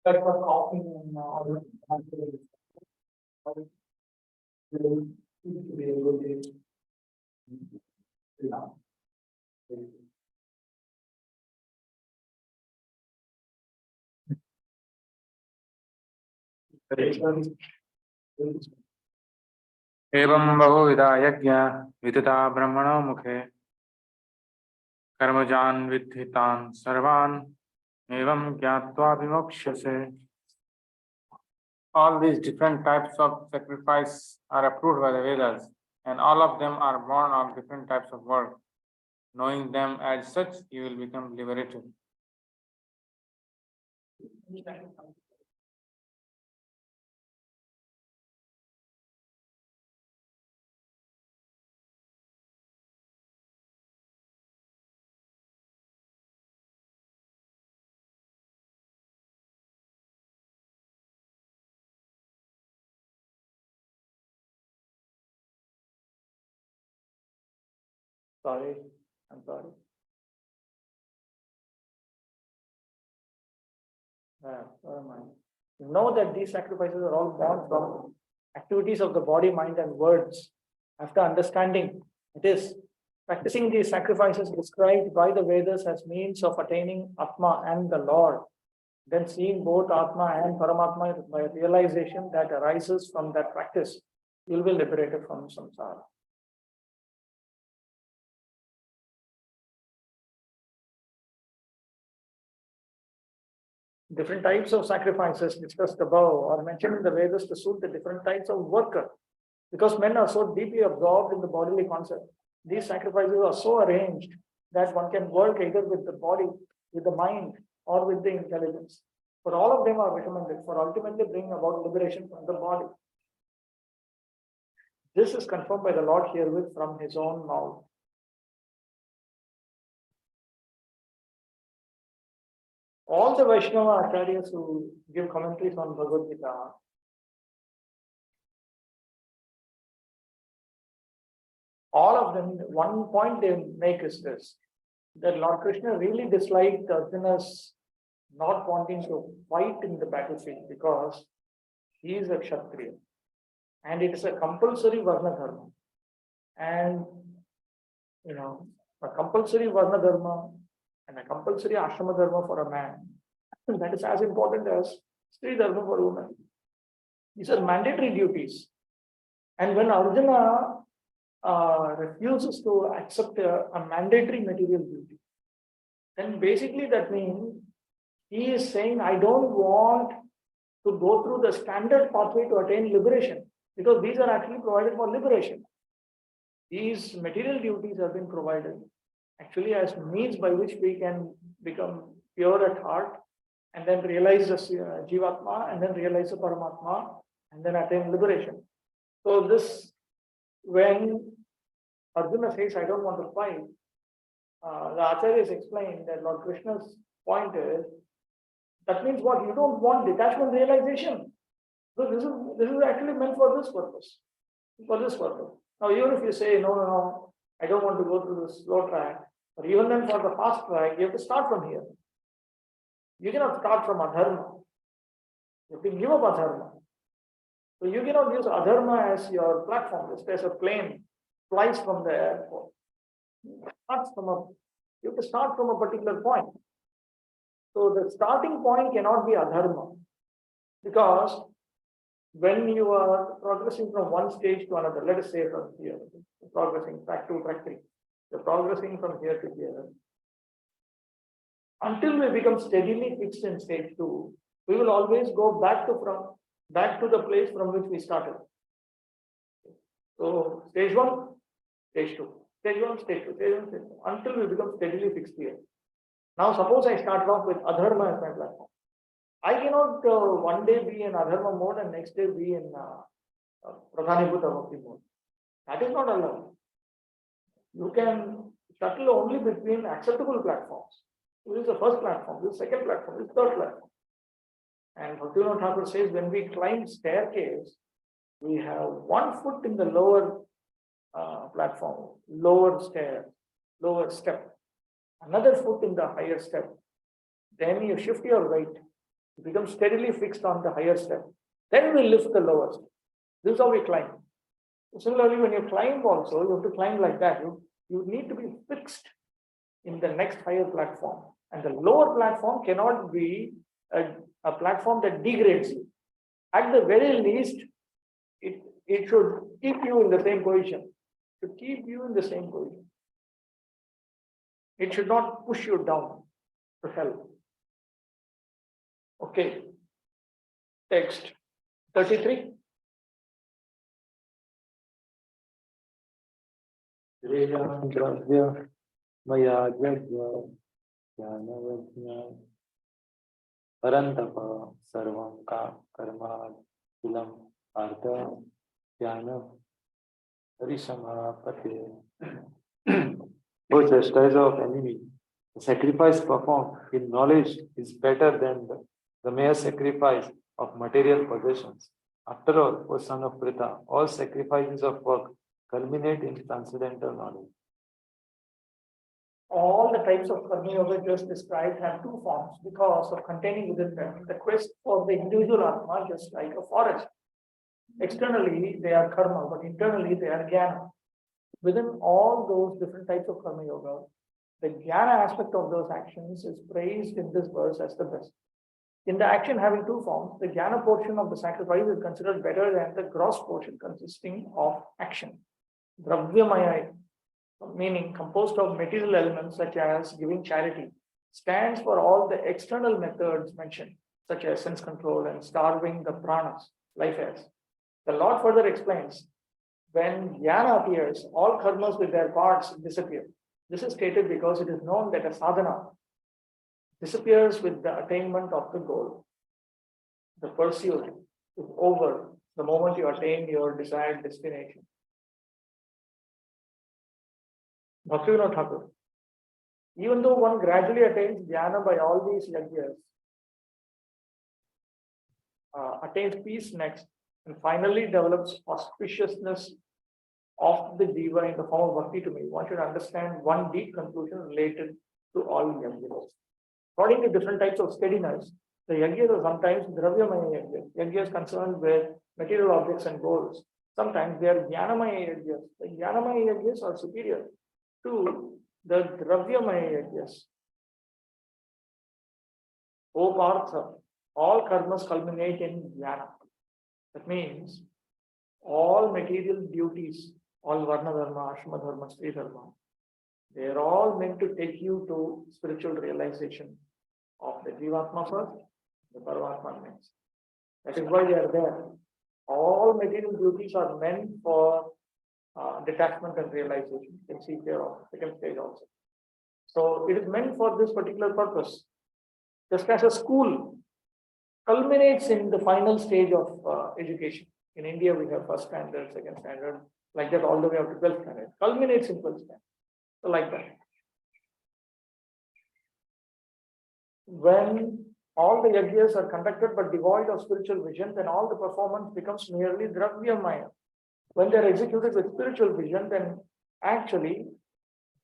That was often in our एवं बहुविधा यज्ञ विदिता ब्रह्मणो मुखे कर्मजान् विद्धि तान् सर्वान् एवं ज्ञात्वा विमोक्ष्यसे. All these different types of sacrifice are approved by the Vedas, and all of them are born of different types of work. Knowing them as such, you will become liberated. Sorry, I'm sorry. Know that these sacrifices are all born from activities of the body, mind, and words. After understanding it is practicing these sacrifices described by the Vedas as means of attaining Atma and the Lord, then seeing both Atma and Paramatma by realization that arises from that practice, you will be liberated from samsara. Different types of sacrifices discussed above are mentioned in the Vedas to suit the different types of worker. Because men are so deeply absorbed in the bodily concept, these sacrifices are so arranged that one can work either with the body, with the mind, or with the intelligence. But all of them are recommended for ultimately bringing about liberation from the body. This is confirmed by the Lord herewith from his own mouth. All the Vaishnava acharyas who give commentaries on Bhagavad Gita all of them, one point they make is this, that Lord Krishna really disliked Arjuna's not wanting to fight in the battlefield because he is a Kshatriya and it is a compulsory Varna Dharma. And, a compulsory Varna Dharma and a compulsory Ashrama Dharma for a man, that is as important as Sri Dharma for a woman. These are mandatory duties. And when Arjuna refuses to accept a mandatory material duty, then basically that means he is saying, I don't want to go through the standard pathway to attain liberation, because these are actually provided for liberation. These material duties have been provided actually as means by which we can become pure at heart and then realize the Jivatma and then realize the Paramatma and then attain liberation. So this, when Arjuna says, I don't want to fight, the Acharyas explain that Lord Krishna's point is, that means what? You don't want detachment realization. So this is actually meant for this purpose. For this purpose. Now, even if you say, no, I don't want to go through the slow track, or even then for the fast track, you have to start from here. You cannot start from adharma. You have to give up adharma. So you cannot use adharma as your platform, just as a plane flies from the airport. You have to start from a particular point. So the starting point cannot be adharma, because when you are progressing from one stage to another, let us say from here, progressing track 2, track 3, you're progressing from here to here. Until we become steadily fixed in stage 2, we will always go back to the place from which we started. So stage 1, stage 2, stage 1, stage 2, stage 1, stage 2, until we become steadily fixed here. Now suppose I start off with adharma as my platform. I cannot one day be in adharma mode and next day be in pradhanibhuta bhakti mode. That is not allowed. You can shuttle only between acceptable platforms. This is the first platform, this is the second platform, this is the third platform. And Bhaktivinoda Thakur says when we climb staircase, we have 1 foot in the lower platform, lower stair, lower step, another foot in the higher step. Then you shift your weight, you become steadily fixed on the higher step. Then we lift the lower step. This is how we climb. Similarly, when you climb also, you have to climb like that. You need to be fixed in the next higher platform. And the lower platform cannot be a platform that degrades you. At the very least, it should keep you in the same position. It should keep you in the same position. It should not push you down to hell. Okay. Text 33. परंतप सर्वं का कर्माखिलं अर्थ ज्ञान परिसमापते. Both the styles of enemy, the sacrifice performed in knowledge is better than the mere sacrifice of material possessions. After all, O son of Pritha, all sacrifices of work culminate in transcendental knowledge. All the types of karma yoga just described have 2 forms because of containing within them the quest for the individual atma, just like a forest. Externally, they are karma, but internally, they are jnana. Within all those different types of karma yoga, the jnana aspect of those actions is praised in this verse as the best. In the action having 2 forms, the jnana portion of the sacrifice is considered better than the gross portion consisting of action. Dravyamaya, meaning composed of material elements such as giving charity, stands for all the external methods mentioned, such as sense control and starving the pranas, life airs. The Lord further explains, when jnana appears, all karmas with their parts disappear. This is stated because it is known that a sadhana disappears with the attainment of the goal. The pursuit is over the moment you attain your desired destination. Bhaktivinoda Thakur. Even though one gradually attains jnana by all these yajnas, attains peace next, and finally develops auspiciousness of the jiva in the form of bhakti to me, one should understand one deep conclusion related to all yajnas. According to different types of steadiness, the yajnas are sometimes dravyamaya yajnas, yajnas concerned with material objects and goals. Sometimes they are jnanamaya yajnas. The jnanamaya yajnas are superior to the dravyamaya yajnas. O Partha, all karmas culminate in jnana. That means all material duties, all varna dharma, ashrama dharma, stri dharma, they are all meant to take you to spiritual realization of the Jivatma first, the Paramatma next. That is why they are there. All material duties are meant for detachment and realization. You can see here on the second stage also. So it is meant for this particular purpose. Just as a school culminates in the final stage of education. In India, we have first standard, second standard, like that all the way up to 12th standard. Culminates in 12th standard. So like that. When all the yajnas are conducted but devoid of spiritual vision, then all the performance becomes merely dravyamaya. When they are executed with spiritual vision, then actually,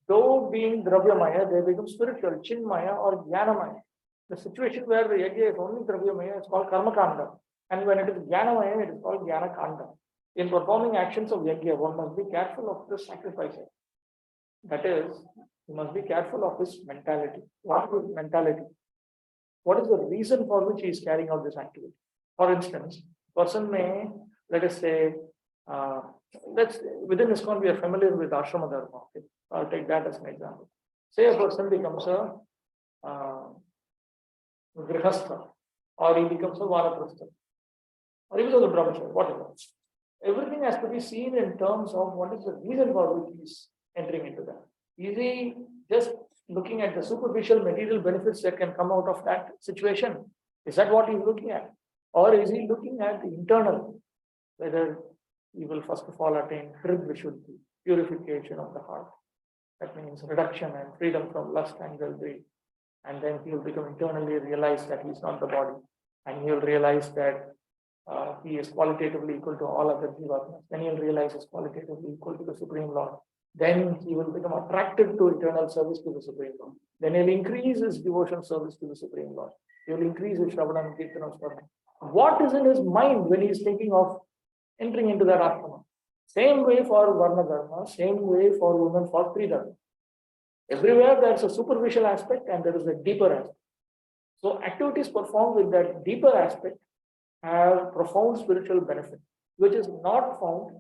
though being dravyamaya, they become spiritual, chinmaya or jnanamaya. The situation where the yajna is only dravyamaya is called karma kanda. And when it is jnanamaya, it is called jnana kanda. In performing actions of yajna, one must be careful of the sacrificer. That is, you must be careful of his mentality. What is mentality? What is the reason for which he is carrying out this activity? For instance, person may, let us say, within ISKCON we are familiar with ashrama dharma. Okay? I'll take that as an example. Say a person becomes a grihastha, or he becomes a vanaprastha, or he becomes a brahmachari, whatever. Everything has to be seen in terms of what is the reason for which he is entering into that. Is he just looking at the superficial material benefits that can come out of that situation, Is that what he's looking at? Or is he looking at the internal, whether he will first of all attain Hrid Vishuddhi, purification of the heart. That means reduction and freedom from lust and greed. And then he will become internally realize that he is not the body. And he will realize that he is qualitatively equal to all other jivatmas. Then he will realize he is qualitatively equal to the Supreme Lord. Then he will become attracted to eternal service to the Supreme Lord. Then he will increase his devotion service to the Supreme Lord. He will increase his Shravana and Kirtana Swarna. What is in his mind when he is thinking of entering into that ashrama? Same way for Varna Dharma, same way for women for Tri Dharma. Everywhere there's a superficial aspect and there is a deeper aspect. So activities performed with that deeper aspect have profound spiritual benefit, which is not found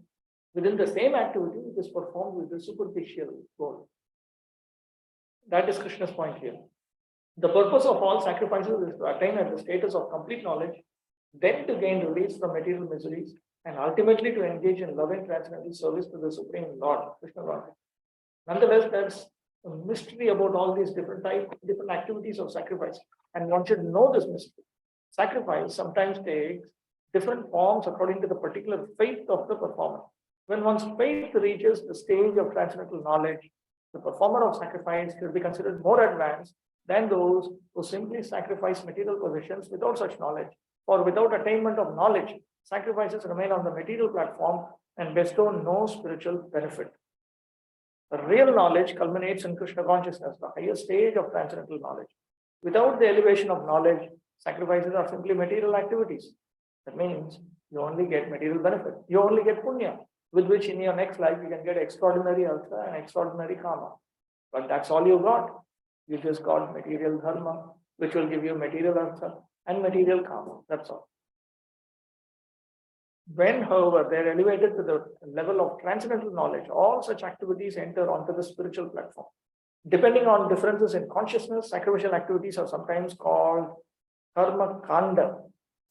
within the same activity which is performed with the superficial goal. That is Krishna's point here. The purpose of all sacrifices is to attain at the status of complete knowledge, then to gain release from material miseries, and ultimately to engage in loving transcendental service to the Supreme Lord, Krishna Lord. Nonetheless, there's a mystery about all these different activities of sacrifice, and one should know this mystery. Sacrifice sometimes takes different forms according to the particular faith of the performer. When one's faith reaches the stage of transcendental knowledge, the performer of sacrifice will be considered more advanced than those who simply sacrifice material possessions without such knowledge, or without attainment of knowledge. Sacrifices remain on the material platform and bestow no spiritual benefit. The real knowledge culminates in Krishna consciousness, the highest stage of transcendental knowledge. Without the elevation of knowledge, sacrifices are simply material activities. That means you only get material benefit. You only get punya, with which in your next life you can get extraordinary artha and extraordinary karma. But that's all you got. You just got material dharma, which will give you material artha and material karma. That's all. When, however, they are elevated to the level of transcendental knowledge, all such activities enter onto the spiritual platform. Depending on differences in consciousness, sacrificial activities are sometimes called karma kanda,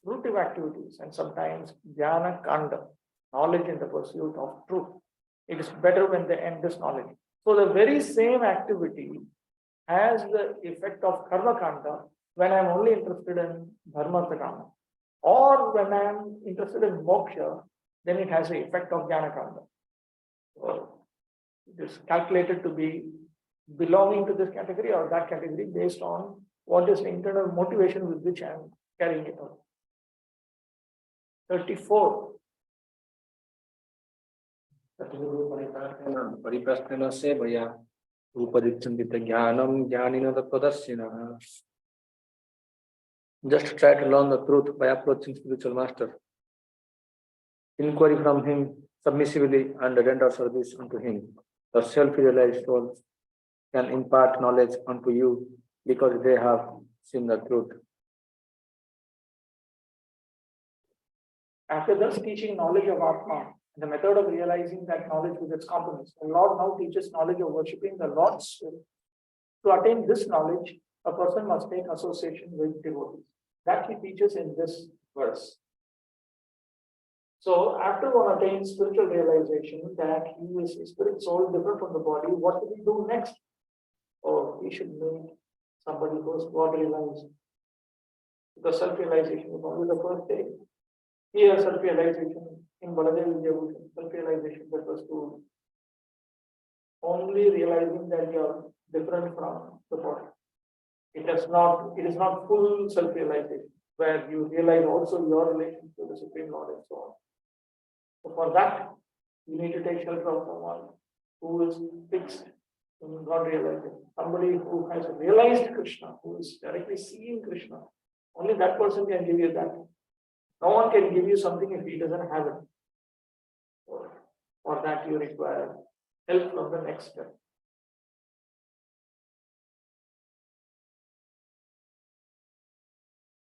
fruitive activities, and sometimes jnana kanda, knowledge in the pursuit of truth. It is better when they end this knowledge. So the very same activity has the effect of karma kanda when I am only interested in dharma kama. Or when I am interested in moksha, then it has the effect of jnana kanda. So it is calculated to be belonging to this category or that category based on what is the internal motivation with which I am carrying it out. 34. परिप्रश्नेन सेवया उपदिच्छन्ति ज्ञानं ज्ञानिनो तत्त्वदर्शिनः. Just try to learn the truth by approaching spiritual master. Inquiry from him submissively and render service unto him. The self-realized souls can impart knowledge unto you because they have seen the truth. After thus teaching knowledge of Atma, the method of realizing that knowledge with its components, the Lord now teaches knowledge of worshipping the Lord's Spirit. To attain this knowledge, a person must take association with devotees. That he teaches in this verse. So, after one attains spiritual realization that he is a spirit soul different from the body, what will he do next? Or he should meet somebody who is God realized. Because self-realization is only the first stage. Here, self-realization in Baladev Vijayabhushan, self-realization refers to only realizing that you are different from the body. It is not full self-realization, where you realize also your relation to the Supreme Lord and so on. So for that, you need to take shelter of someone who is fixed in God realizing. Somebody who has realized Krishna, who is directly seeing Krishna. Only that person can give you that. No one can give you something if he doesn't have it. For that, you require help from the next step.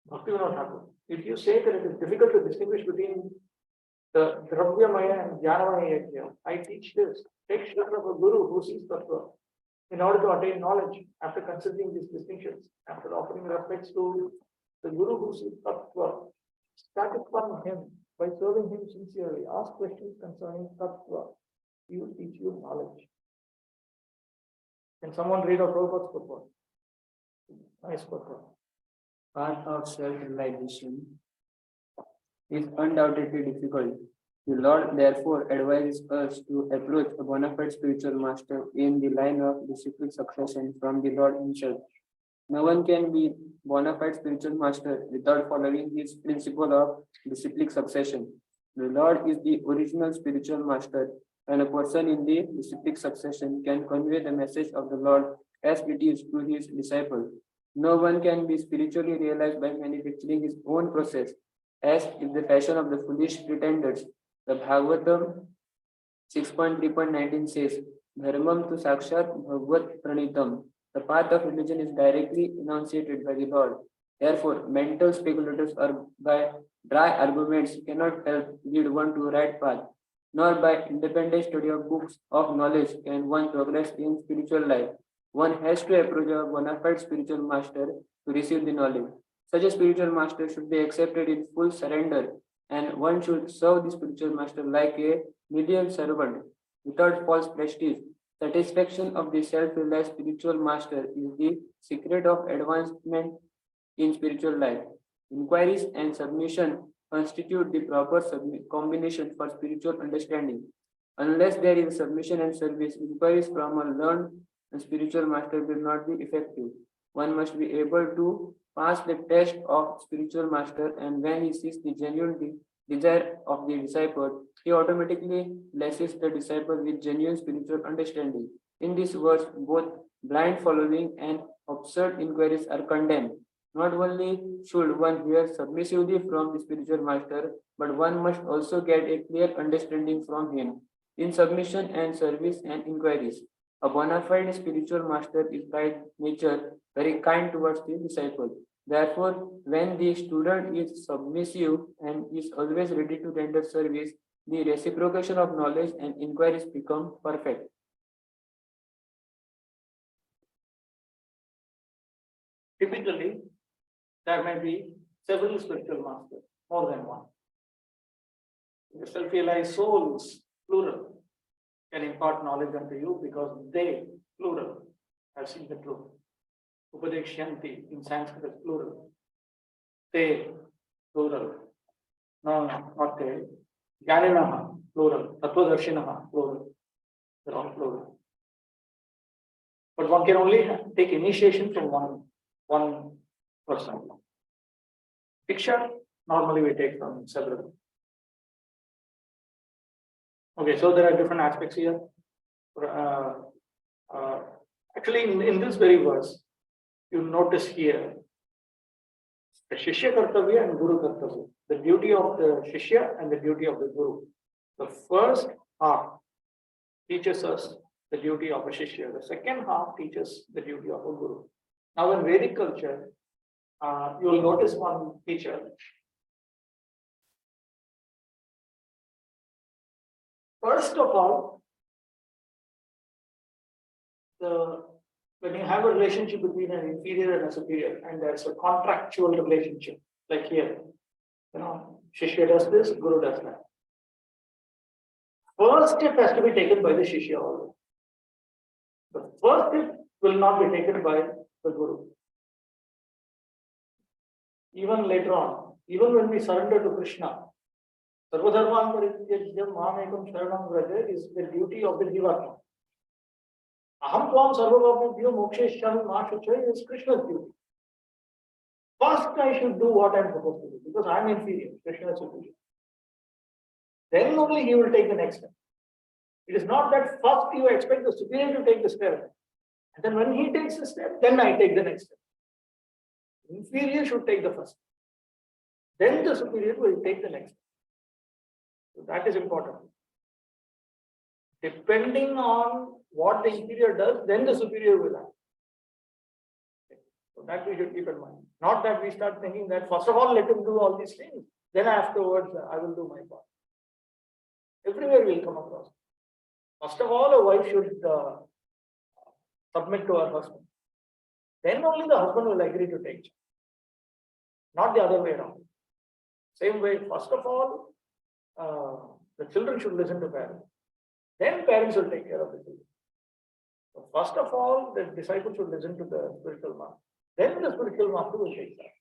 Bhakti will not happen. If you say that it is difficult to distinguish between the Dravyamaya and Jnanamaya Yajna, I teach this. Take shelter of a guru who sees Tattva in order to attain knowledge. After considering these distinctions, after offering respects to the guru who sees Tattva, satisfy him by serving him sincerely. Ask questions concerning Tattva. He will teach you knowledge. Can someone read a Prabhupada's purport? Nice purport. path of self-realization is undoubtedly difficult. The Lord therefore advises us to approach a bona fide spiritual master in the line of disciplic succession from the Lord Himself. No one can be bona fide spiritual master without following his principle of disciplic succession. The Lord is the original spiritual master, and a person in the disciplic succession can convey the message of the Lord as it is to his disciple. No one can be spiritually realized by manufacturing his own process, as is the fashion of the foolish pretenders. The Bhagavatam 6.3.19 says, Dharmam tu sakshat bhagavat pranitam. The path of religion is directly enunciated by the Lord. Therefore, mental speculators or by dry arguments cannot help lead one to right path, nor by independent study of books of knowledge can one progress in spiritual life. One has to approach a bona fide spiritual master to receive the knowledge. Such a spiritual master should be accepted in full surrender, and one should serve the spiritual master like a medium servant without false prestige. Satisfaction of the self-realized spiritual master is the secret of advancement in spiritual life. Inquiries and submission constitute the proper combination for spiritual understanding. Unless there is submission and service, inquiries from a learned and spiritual master will not be effective. One must be able to pass the test of spiritual master, and when he sees the genuine desire of the disciple, he automatically blesses the disciple with genuine spiritual understanding. In this verse, both blind following and absurd inquiries are condemned. Not only should one hear submissively from the spiritual master, but one must also get a clear understanding from him in submission and service and inquiries. A bona fide spiritual master is by nature very kind towards the disciple. Therefore, when the student is submissive and is always ready to render service, the reciprocation of knowledge and inquiries become perfect. Typically, there may be several spiritual masters, more than one. The self-realized souls, plural, can impart knowledge unto you because they, plural, have seen the truth. Upadeshyanti in Sanskrit is plural. They, plural. No, not they. Jnaninaha, plural. Tattvadarshinaha, plural. They're all plural. But one can only take initiation from one person. Diksha, normally we take from several. Okay, so there are different aspects here. Actually, in this very verse, you notice here the Shishya Kartavya and Guru Kartavya, the duty of the Shishya and the duty of the Guru. The first half teaches us the duty of a Shishya, the second half teaches the duty of a Guru. Now, in Vedic culture, you will notice one feature. First of all, when you have a relationship between an inferior and a superior, and there's a contractual relationship, like here, Shishya does this, Guru does that. First step has to be taken by the Shishya always. The first step will not be taken by the Guru. Even later on, even when we surrender to Krishna, Sarvadharman Parityajya Mamekam Sharanam Vraja is the duty of the Jivatma. Aham Tvam Sarvabhavabhyo Moksheshyami Ma Shuchaya is Krishna's duty. First, I should do what I'm supposed to do because I'm inferior, Krishna is superior. Then only he will take the next step. It is not that first you expect the superior to take the step, and then when he takes the step, then I take the next step. Inferior should take the first. Then the superior will take the next step. So that is important. Depending on what the inferior does, then the superior will act. So that we should keep in mind. Not that we start thinking that first of all, let him do all these things. Then afterwards, I will do my part. Everywhere we will come across. First of all, a wife should submit to her husband. Then only the husband will agree to take charge. Not the other way around. Same way, first of all, the children should listen to parents. Then parents will take care of the children. So first of all, the disciple should listen to the spiritual master. Then the spiritual master will take charge.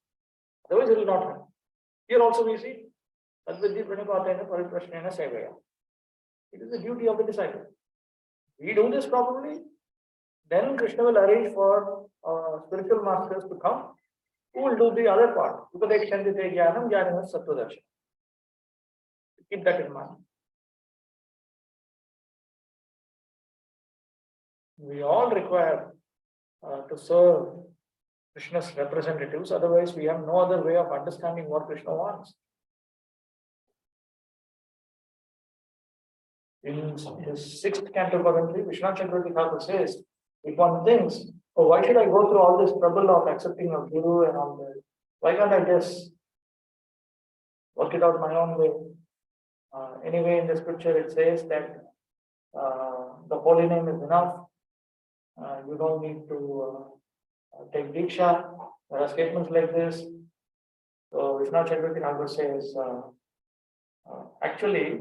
Otherwise, it will not happen. Here also we see Tadvidhi Pranipatena Pariprashnena Sevaya. It is the duty of the disciple. We do this properly, then Krishna will arrange for spiritual masters to come who will do the other part. Upadekshantite Jnanam Jnanam Sattvadarshana. Keep that in mind. We all require to serve Krishna's representatives, otherwise we have no other way of understanding what Krishna wants. In his 6th canto commentary, Vishwanath Chakravarti Thakur says, if one thinks, oh, why should I go through all this trouble of accepting a guru and all that? Why can't I just work it out my own way? Anyway, in the scripture it says that the holy name is enough. You don't need to take Diksha. There are statements like this. So Vishwanath Chakravarti Thakur says, actually,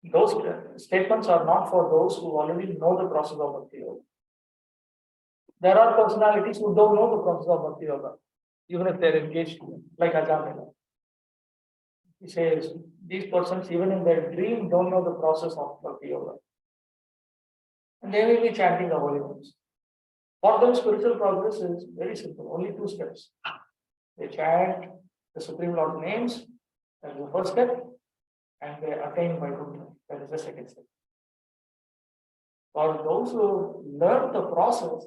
those statements are not for those who already know the process of Bhakti Yoga. There are personalities who don't know the process of Bhakti Yoga, even if they're engaged in it, like Ajamila. He says, these persons, even in their dream, don't know the process of Bhakti Yoga. And they will be chanting the holy names. For them, spiritual progress is very simple, only 2 steps. They chant the Supreme Lord names, that is the first step, and they attain Vaikuntha, that is the second step. For those who learn the process,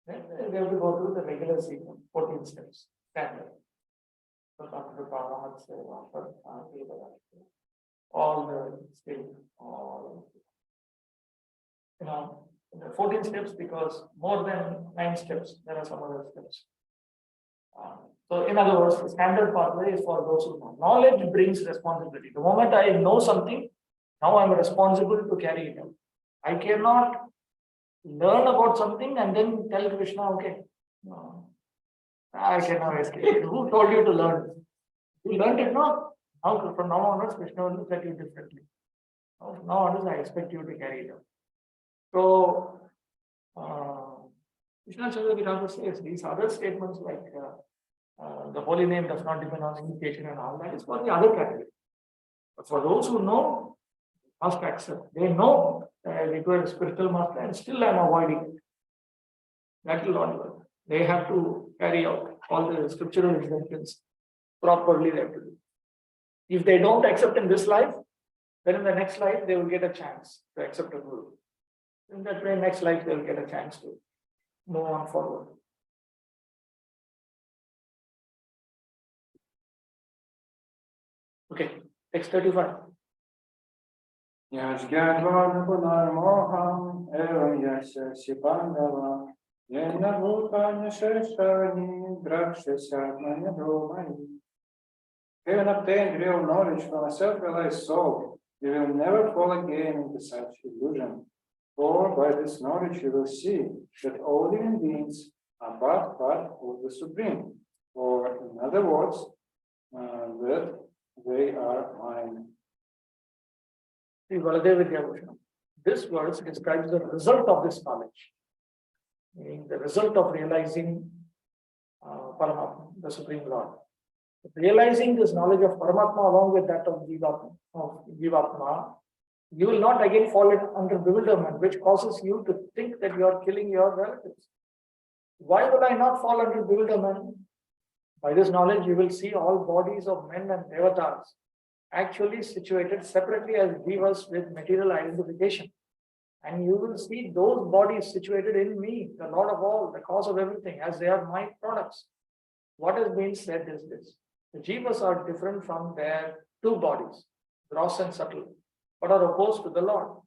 then they have to go through the regular sequence, 14 steps, standard. All the steps, the 14 steps because more than 9 steps, there are some other steps. So in other words, the standard pathway is for those who know. Knowledge brings responsibility. The moment I know something, now I'm responsible to carry it out. I cannot learn about something and then tell Krishna, okay, no, I cannot escape. Who told you to learn? You learned it not. Now, from now onwards, Krishna will look at you differently. From now onwards, I expect you to carry it out. So, Vishwanath Chakravarti Thakur says these other statements like the holy name does not depend on initiation and all that is for the other category. But for those who know, must accept. They know that I require a spiritual master and still I am avoiding it. That will not work. They have to carry out all the scriptural injunctions properly. They have to do. If they don't accept in this life, then in the next life they will get a chance to accept a guru. In that way, next life they will get a chance to move on forward. Okay, text 35. Yajgadva Punarmoham Evam Yasya Sipandava Yena Bhutanya Sheshani Drakshasatmanya Brahmani. Having obtained real knowledge from a self-realized soul, you will never fall again into such illusion. For by this knowledge you will see that all living beings are but part of the Supreme, or in other words, that they are mine. This verse describes the result of this knowledge, meaning the result of realizing Paramatma, the Supreme Lord. Realizing this knowledge of Paramatma along with that of Jivatma, you will not again fall under bewilderment, which causes you to think that you are killing your relatives. Why will I not fall under bewilderment? By this knowledge, you will see all bodies of men and devatas actually situated separately as jivas with material identification. And you will see those bodies situated in me, the Lord of all, the cause of everything, as they are my products. What has been said is this: the jivas are different from their 2 bodies, gross and subtle, but are opposed to the Lord.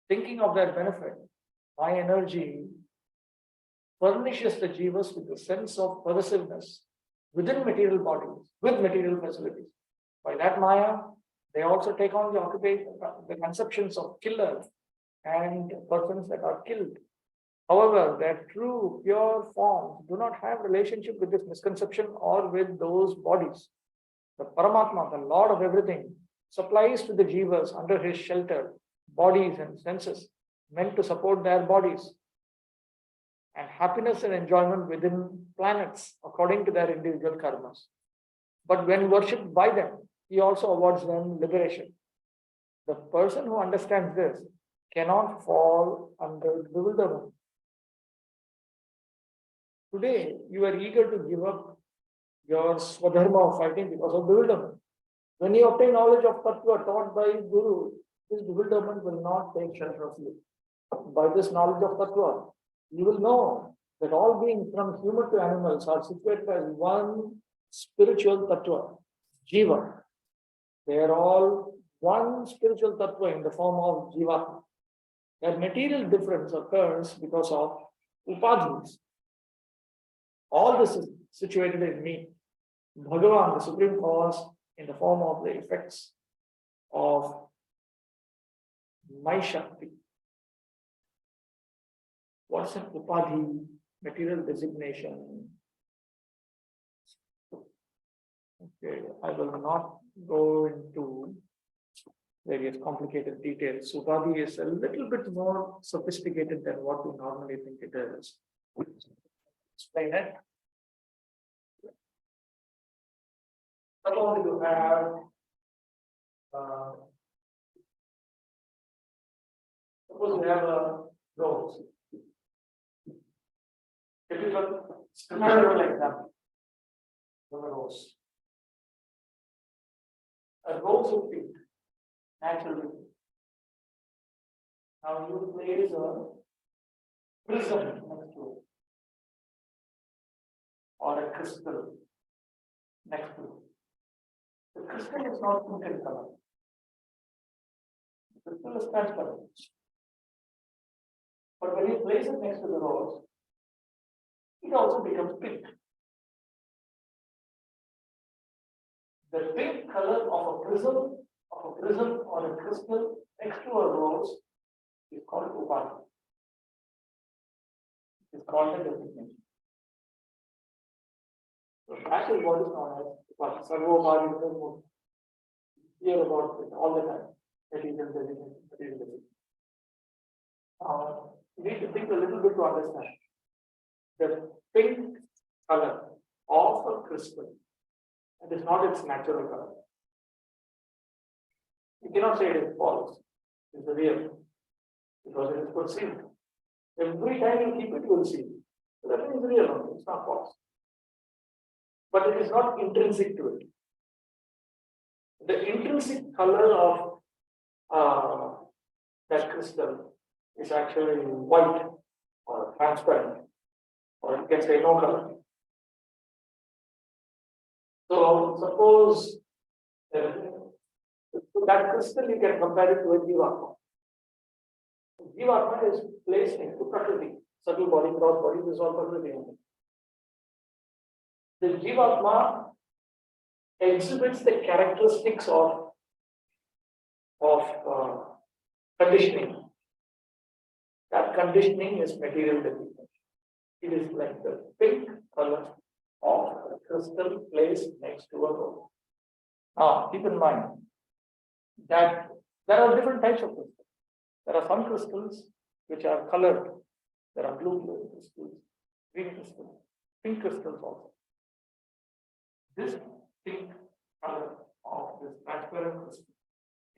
Thinking of their benefit, my energy furnishes the jivas with a sense of possessiveness within material bodies, with material facilities. By that Maya, they also take on the occupation, the conceptions of killers and persons that are killed. However, their true, pure forms do not have relationship with this misconception or with those bodies. The Paramatma, the Lord of everything, supplies to the jivas under his shelter bodies and senses meant to support their bodies. and happiness and enjoyment within planets according to their individual karmas. But when worshipped by them, he also awards them liberation. The person who understands this cannot fall under bewilderment. Today, you are eager to give up your swadharma of fighting because of bewilderment. When you obtain knowledge of tattva taught by Guru, this bewilderment will not take shelter of you. By this knowledge of tattva, you will know that all beings from human to animals are situated as one spiritual tattva, jiva. They are all one spiritual tattva in the form of jiva. Their material difference occurs because of upadhis. All this is situated in me. Bhagavan, the supreme cause, in the form of the effects of my Shakti. What's an upadhi? Material designation. Okay, I will not go into various complicated details. Upadhi is a little bit more sophisticated than what we normally think it is. Explain it. Suppose you have a rose. If you look schematically like that, of a rose. A rose of pink, naturally. Now you place a prism next to it, or a crystal next to it. The crystal is not pink in color. The crystal is transparent. But when you place it next to the rose, it also becomes pink. The pink color of a prism or a crystal next to a rose is called upadhi. It's called a designation. So that is what is known as upadhi. Sarvopadi, hear about it all the time. Material designation, material designation. You need to think a little bit to understand. The pink color of a crystal, it is not its natural color. You cannot say it is false, it is real, because it is perceived. Every time you keep it, you will see. So that is real only, it's not false. But it is not intrinsic to it. The intrinsic color of that crystal is actually white or transparent, or you can say no color. So suppose that crystal you can compare it to a jivatma. Jivatma is placed into Prakriti, subtle body, gross body, this is all Prakriti. The jivatma exhibits the characteristics of conditioning. That conditioning is material designation. It is like the pink color of a crystal placed next to a rose. Now, keep in mind that there are different types of crystals. There are some crystals which are colored. There are blue crystals, green crystals, pink crystals also. This pink color of this transparent crystal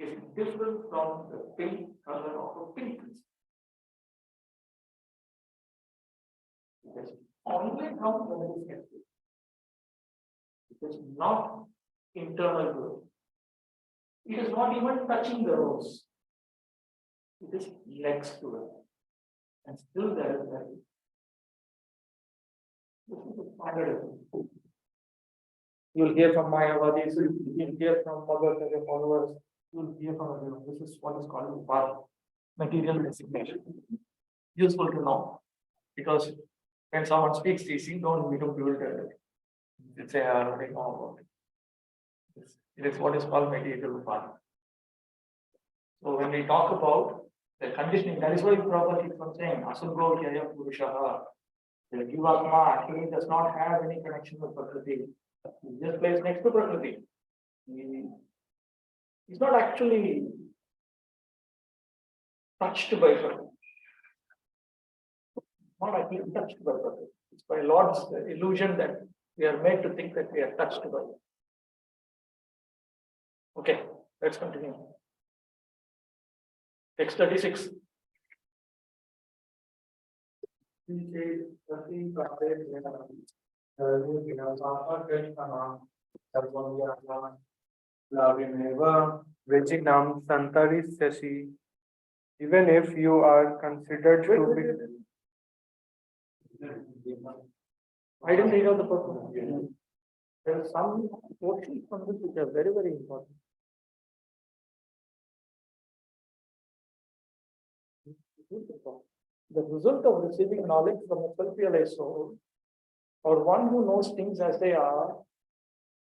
is different from the pink color of a pink crystal. It is only come when it is empty. It is not internal growth. It is not even touching the rose. It is next to it. And still there is value. This is the standard. You'll hear from Mayavadis, you'll hear from others, their followers, you'll hear from everyone. This is what is called upadhi, material designation. Useful to know, because when someone speaks teaching, don't become bewildered. They say, I already know about it. It is what is called material upadhi. So when we talk about the conditioning, that is why Prabhupada keeps on saying, Asulgo Kyaya Purushaha. The Jivatma actually does not have any connection with Prakriti. He just plays next to Prakriti. He's not actually touched by Prakriti. not actually touched by God. It's by Lord's illusion that we are made to think that we are touched by God. Okay, let's continue. Text 36. Vijinam Santarisasi. Even if you are considered to be. I didn't read out the purpose. There are some portions from this which are very, very important. The result of receiving knowledge from a self-realized soul, or one who knows things as they are,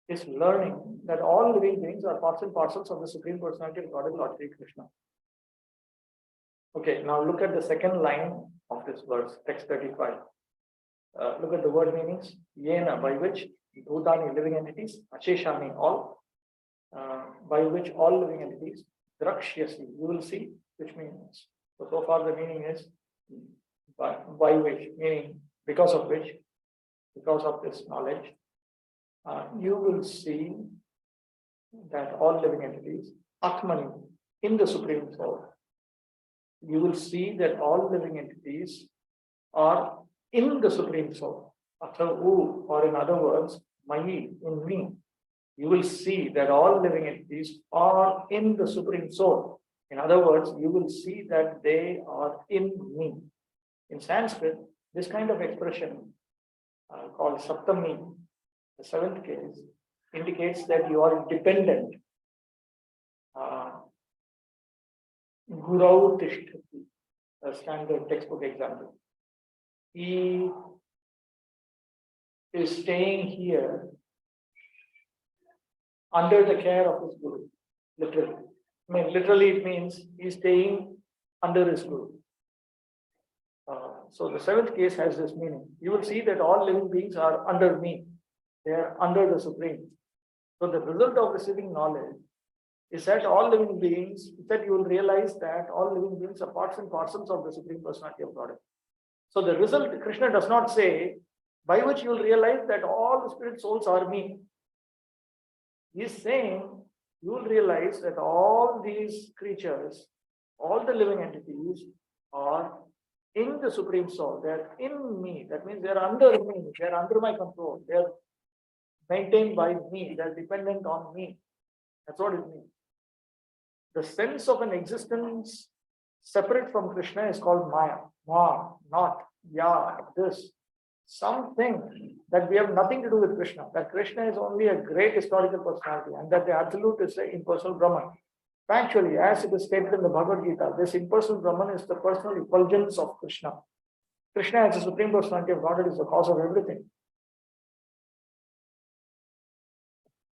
is learning that all living beings are parts and parcels of the Supreme Personality of Godhead, Lord Sri Krishna. Okay, now look at the second line of this verse, text 35. Look at the word meanings. Yena, by which, Bhutani, living entities, Asheshani, all, by which all living entities, Drakshyasi, you will see, which means, so far the meaning is by which, meaning because of which, because of this knowledge, you will see that all living entities, Atmani, in the Supreme Soul, you will see that all living entities are in the Supreme Soul. Athavu, or in other words, Mayi, in me. You will see that all living entities are in the Supreme Soul. In other words, you will see that they are in me. In Sanskrit, this kind of expression called Saptami, the seventh case, indicates that you are dependent. Gurau Tishtati, a standard textbook example. He is staying here under the care of his guru, literally. I mean, literally it means he's staying under his guru. So the seventh case has this meaning. You will see that all living beings are under me. They are under the Supreme. So the result of receiving knowledge is that all living beings, that you will realize that all living beings are parts and parcels of the Supreme Personality of Godhead. So the result, Krishna does not say, by which you will realize that all the spirit souls are me. He is saying, you will realize that all these creatures, all the living entities are in the Supreme Soul. They are in me. That means they are under me. They are under my control. They are maintained by me. They are dependent on me. That's what it means. The sense of an existence separate from Krishna is called Maya. Ma, not, ya, this. Something that we have nothing to do with Krishna. That Krishna is only a great historical personality and that the Absolute is the impersonal Brahman. Factually, as it is stated in the Bhagavad Gita, this impersonal Brahman is the personal effulgence of Krishna. Krishna as the Supreme Personality of Godhead is the cause of everything.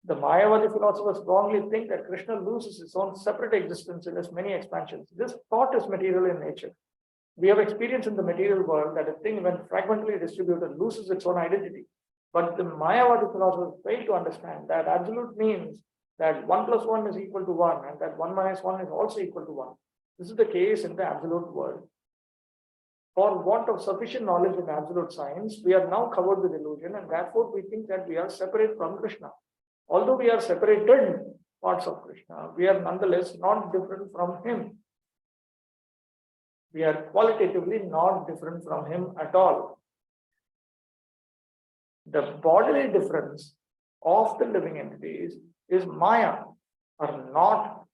The Mayavadi philosophers wrongly think that Krishna loses his own separate existence in his many expansions. This thought is material in nature. We have experience in the material world that a thing, when fragmentally distributed, loses its own identity. But the Mayavadi philosophers fail to understand that absolute means that 1 + 1 is equal to 1 and that 1 - 1 is also equal to 1. This is the case in the absolute world. For want of sufficient knowledge in absolute science, we are now covered with illusion and therefore we think that we are separate from Krishna. Although we are separated parts of Krishna, we are nonetheless not different from him. We are qualitatively not different from him at all. The bodily difference of the living entities is Maya, or not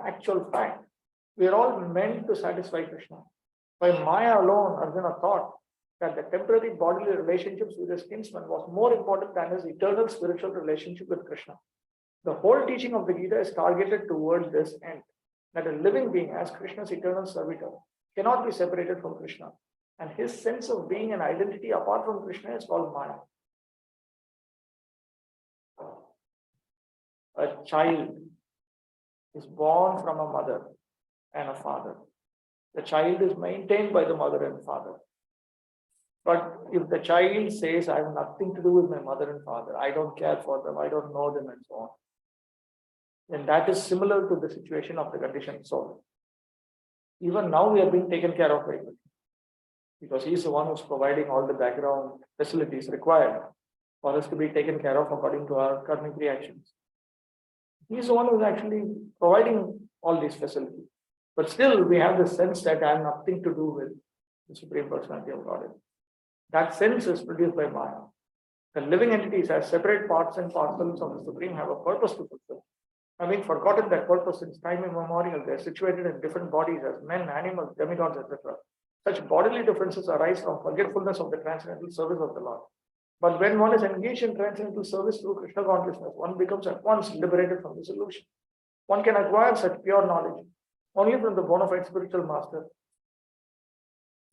actual fact. We are all meant to satisfy Krishna. By Maya alone, Arjuna thought that the temporary bodily relationships with his kinsman was more important than his eternal spiritual relationship with Krishna. The whole teaching of the Gita is targeted towards this end, that a living being, as Krishna's eternal servitor, cannot be separated from Krishna. And his sense of being an identity apart from Krishna is called Maya. A child is born from a mother and a father. The child is maintained by the mother and father. But if the child says, I have nothing to do with my mother and father, I don't care for them, I don't know them, and so on, then that is similar to the situation of the conditioned soul. Even now we are being taken care of very much. because he is the one who's providing all the background facilities required for us to be taken care of according to our karmic reactions. He is the one who's actually providing all these facilities. But still, we have the sense that I have nothing to do with the Supreme Personality of Godhead. That sense is produced by Maya. The living entities as separate parts and parcels of the Supreme have a purpose to fulfill. Having forgotten that purpose since time immemorial, they are situated in different bodies as men, animals, demigods, etc. Such bodily differences arise from forgetfulness of the transcendental service of the Lord. But when one is engaged in transcendental service through Krishna consciousness, one becomes at once liberated from this illusion. One can acquire such pure knowledge only from the bona fide spiritual master,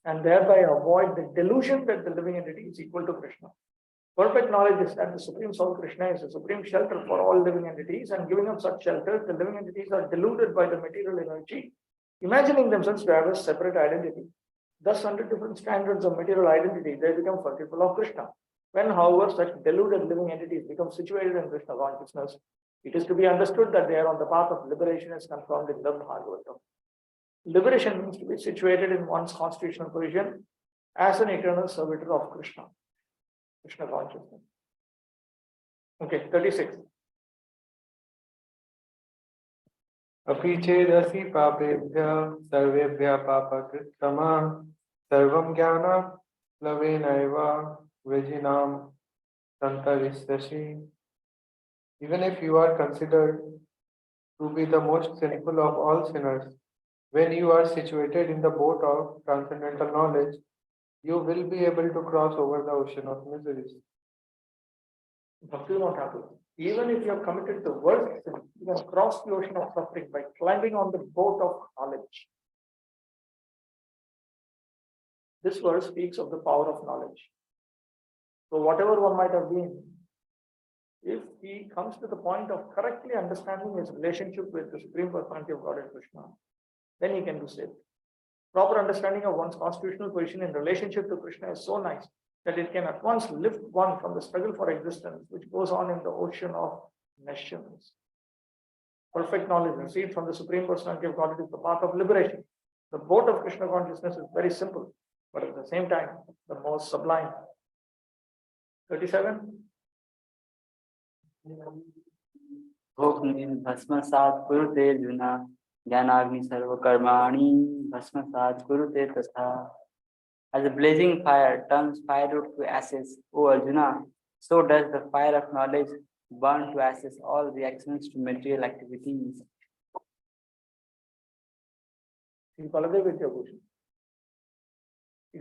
and thereby avoid the delusion that the living entity is equal to Krishna. Perfect knowledge is that the Supreme Soul Krishna is the supreme shelter for all living entities, and giving up such shelter, the living entities are deluded by the material energy, imagining themselves to have a separate identity. Thus, under different standards of material identity, they become forgetful of Krishna. When, however, such deluded living entities become situated in Krishna consciousness, it is to be understood that they are on the path of liberation as confirmed in the Bhagavatam. Liberation means to be situated in one's constitutional position as an eternal servitor of Krishna. Krishna consciousness. Okay, 36. अपि चेदसि पापेभ्यः सर्वेभ्यः पापकृत्तमः सर्वं ज्ञानाप्लवेनैव विजिनां सन्तरिष्यसि. Even if you are considered to be the most sinful of all sinners, when you are situated in the boat of transcendental knowledge, you will be able to cross over the ocean of miseries. Bhakti will not happen. Even if you have committed the worst sin, you can cross the ocean of suffering by climbing on the boat of knowledge. This verse speaks of the power of knowledge. So whatever one might have been, if he comes to the point of correctly understanding his relationship with the Supreme Personality of Godhead Krishna, then he can do saved. Proper understanding of one's constitutional position in relationship to Krishna is so nice that it can at once lift one from the struggle for existence, which goes on in the ocean of nations. Perfect knowledge received from the Supreme Personality of Godhead is the path of liberation. The boat of Krishna consciousness is very simple, but at the same time, the most sublime. 37. भस्मसात् कुरुते अर्जुना ज्ञानाग्नि सर्वकर्माणि भस्मसात् कुरुते तथा. As a blazing fire turns firewood to ashes, O Arjuna, so does the fire of knowledge burn to ashes all reactions to material activities. It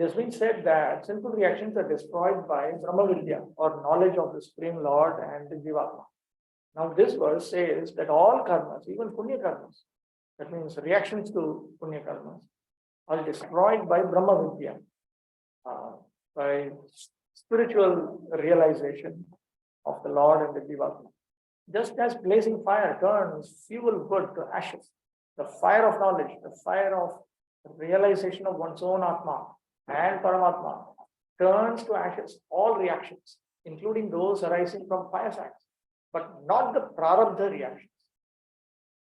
has been said that simple reactions are destroyed by Brahma Vidya, or knowledge of the Supreme Lord and the Jivatma. Now this verse says that all karmas, even punya karmas, that means reactions to punya karmas, are destroyed by Brahma Vidya, by spiritual realization of the Lord and the Jivatma. Just as blazing fire turns fuel wood to ashes, the fire of knowledge, the fire of realization of one's own Atma and Paramatma turns to ashes all reactions, including those arising from pious acts, but not the prarabdha reactions.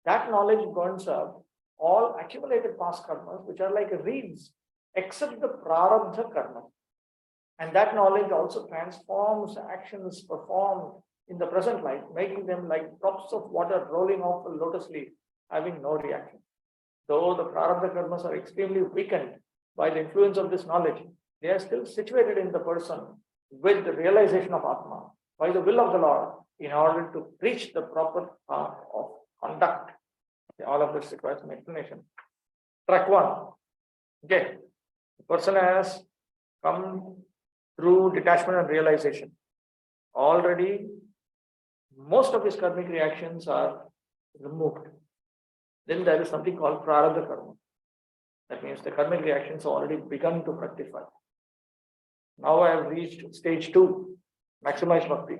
That knowledge burns up all accumulated past karmas, which are like reeds, except the prarabdha karma. And that knowledge also transforms actions performed in the present life, making them like drops of water rolling off a lotus leaf, having no reaction. Though the prarabdha karmas are extremely weakened by the influence of this knowledge, they are still situated in the person with the realization of Atma, by the will of the Lord, in order to reach the proper path of conduct. All of this requires an explanation. Track 1. Okay. The person has come through detachment and realization. Already, most of his karmic reactions are removed. Then there is something called prarabdha karma. That means the karmic reactions have already begun to fructify. Now I have reached stage 2, maximize bhakti.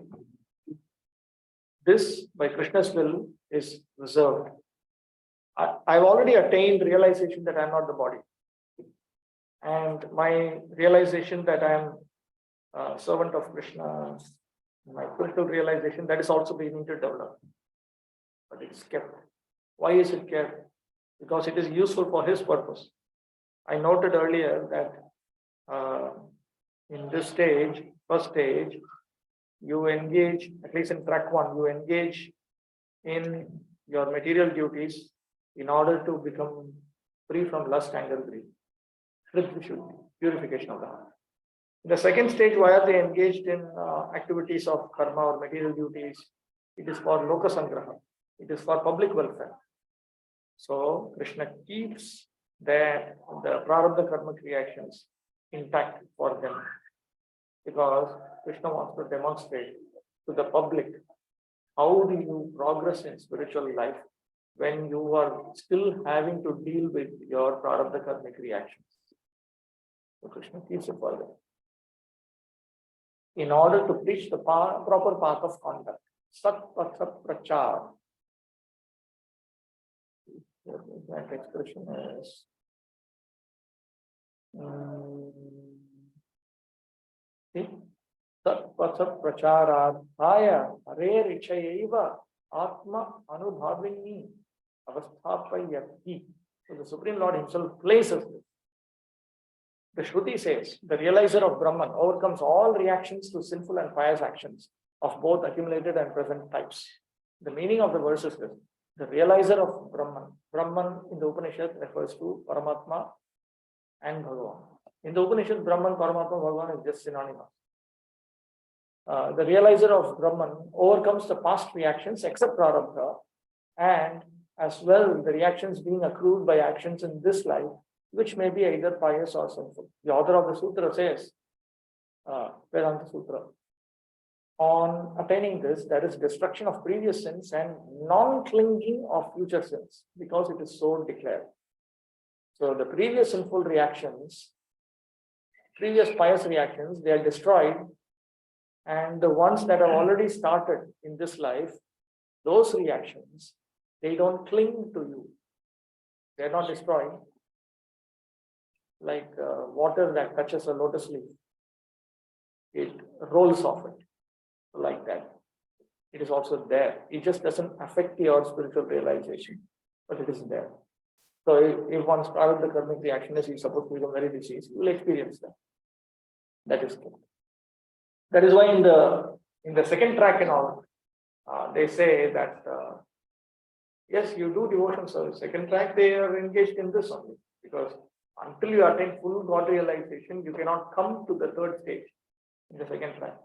This, by Krishna's will, is reserved. I've already attained realization that I am not the body. And my realization that I am a servant of Krishna, my spiritual realization, that is also beginning to develop. But it is kept. Why is it kept? Because it is useful for his purpose. I noted earlier that in this stage, first stage, you engage, at least in track 1, you engage in your material duties in order to become free from lust, anger, greed. Purification of the heart. In the second stage, why are they engaged in activities of karma or material duties? It is for lokasangraha. It is for public welfare. So Krishna keeps the prarabdha karmic reactions intact for them, because Krishna wants to demonstrate to the public how do you progress in spiritual life when you are still having to deal with your prarabdha karmic reactions. So Krishna keeps it for them in order to preach the proper path of conduct. Sat prachar. That expression is Sat prachararthaya hare richayaiva atma anubhavini avasthapayati. So the Supreme Lord himself places this. The Shruti says, the realizer of Brahman overcomes all reactions to sinful and pious actions of both accumulated and present types. The meaning of the verse is this: the realizer of Brahman. Brahman in the Upanishad refers to Paramatma and Bhagavan. In the Upanishad, Brahman, Paramatma, Bhagavan is just synonymous. The realizer of Brahman overcomes the past reactions except Prarabdha, and as well the reactions being accrued by actions in this life, which may be either pious or sinful. The author of the sutra says, Vedanta Sutra, on attaining this, there is destruction of previous sins and non-clinging of future sins, because it is so declared. So the previous sinful reactions, previous pious reactions, they are destroyed, and the ones that have already started in this life, those reactions, they don't cling to you. They are not destroyed. Like water that touches a lotus leaf, it rolls off it, like that. It is also there. It just doesn't affect your spiritual realization, but it is there. So if one's prarabdha karmic reaction is supposed to become very diseased, you will experience that. That is good. That is why in the second track and all, they say that yes, you do devotion service. Second track, they are engaged in this only, because until you attain full God realization, you cannot come to the third stage in the second track.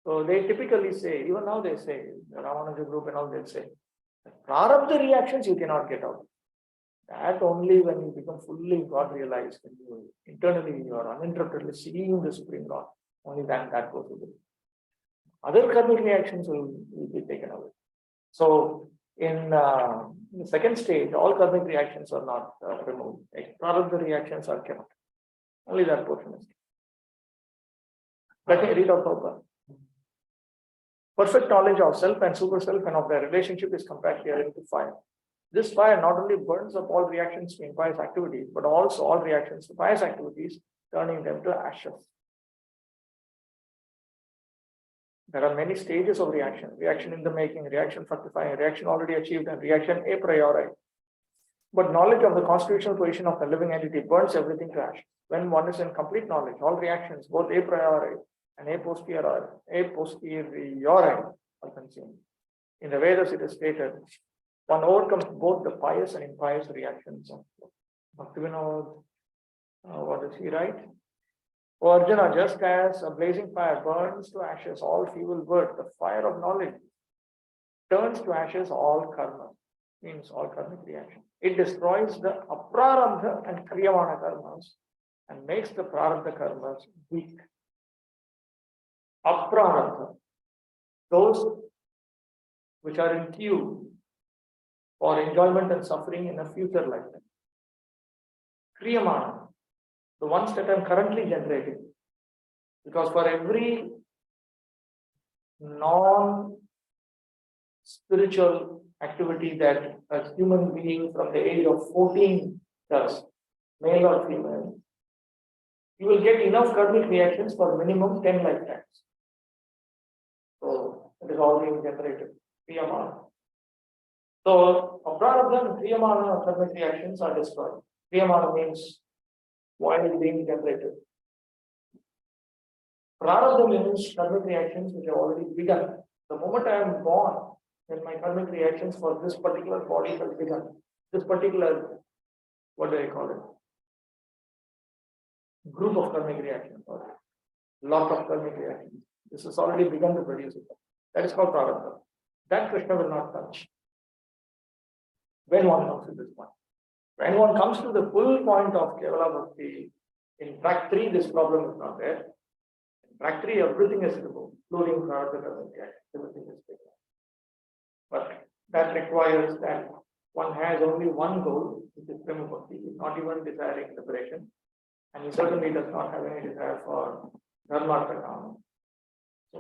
So they typically say, even now they say, the Ramanuja group and all, they say, prarabdha reactions you cannot get out. That only when you become fully God realized, when you internally you are uninterruptedly seeing the Supreme Lord, only then that goes away. Other karmic reactions will be taken away. So in the second stage, all karmic reactions are not removed. Prarabdha reactions are kept. Only that portion is kept. Let me read out Prabhupada. Perfect knowledge of self and super self and of their relationship is compared here into fire. This fire not only burns up all reactions to impious activities, but also all reactions to pious activities, turning them to ashes. There are many stages of reaction. Reaction in the making, reaction fructifying, reaction already achieved, and reaction a priori. But knowledge of the constitutional position of the living entity burns everything to ash. When one is in complete knowledge, all reactions, both a priori and a posteriori are consumed. In the Vedas, it is stated, one overcomes both the pious and impious reactions of Bhaktivinoda. What does he write? O Arjuna, just as a blazing fire burns to ashes all feeble birth, the fire of knowledge turns to ashes all karma, means all karmic reaction. It destroys the aprarabdha and kriyamana karmas and makes the prarabdha karmas weak. Aprarabdha, those which are in queue for enjoyment and suffering in a future lifetime. Kriyamana, the ones that I'm currently generating, because for every non-spiritual activity that a human being from the age of 14 does, male or female, you will get enough karmic reactions for minimum 10 lifetimes. So it is all being generated. Kriyamana. So aprarabdha and kriyamana karmic reactions are destroyed. Kriyamana means while being generated. Prarabdha means karmic reactions which have already begun. The moment I am born, then my karmic reactions for this particular body have begun. This particular, what do I call it? Group of karmic reactions or lot of karmic reactions. This has already begun to produce it. That is called prarabdha. That Krishna will not touch. When one comes to this point. When one comes to the full point of Kevala Bhakti, in track 3, this problem is not there. In track 3, everything is removed, including prarabdha karmic reactions. Everything is taken. But that requires that one has only one goal, which is Prema Bhakti, not even desiring liberation. And he certainly does not have any desire for Dharmartha Kama. So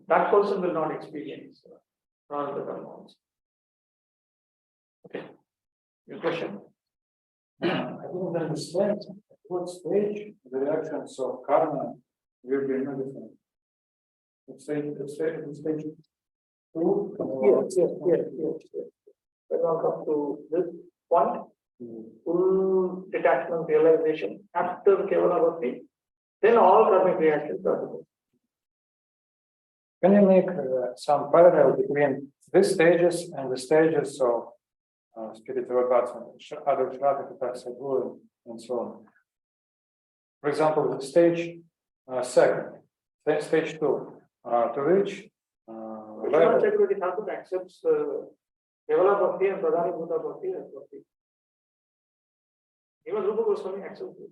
that person will not experience Prarabdha Dharma also. Okay. Your question? I didn't understand at what stage the reactions of karma will be modified. Stage 2? Yes. When one comes to this point, full detachment realization after Kevala Bhakti, then all karmic reactions are removed. Can you make some parallel between these stages and the stages of spiritual advancement, other sadhu, and so on? For example, the stage second, stage 2, to which Vishwanath Chakravarti Thakur accepts Kevala Bhakti and Pradhani Bhuta Bhakti as Bhakti. Even Rupa Goswami accepts it.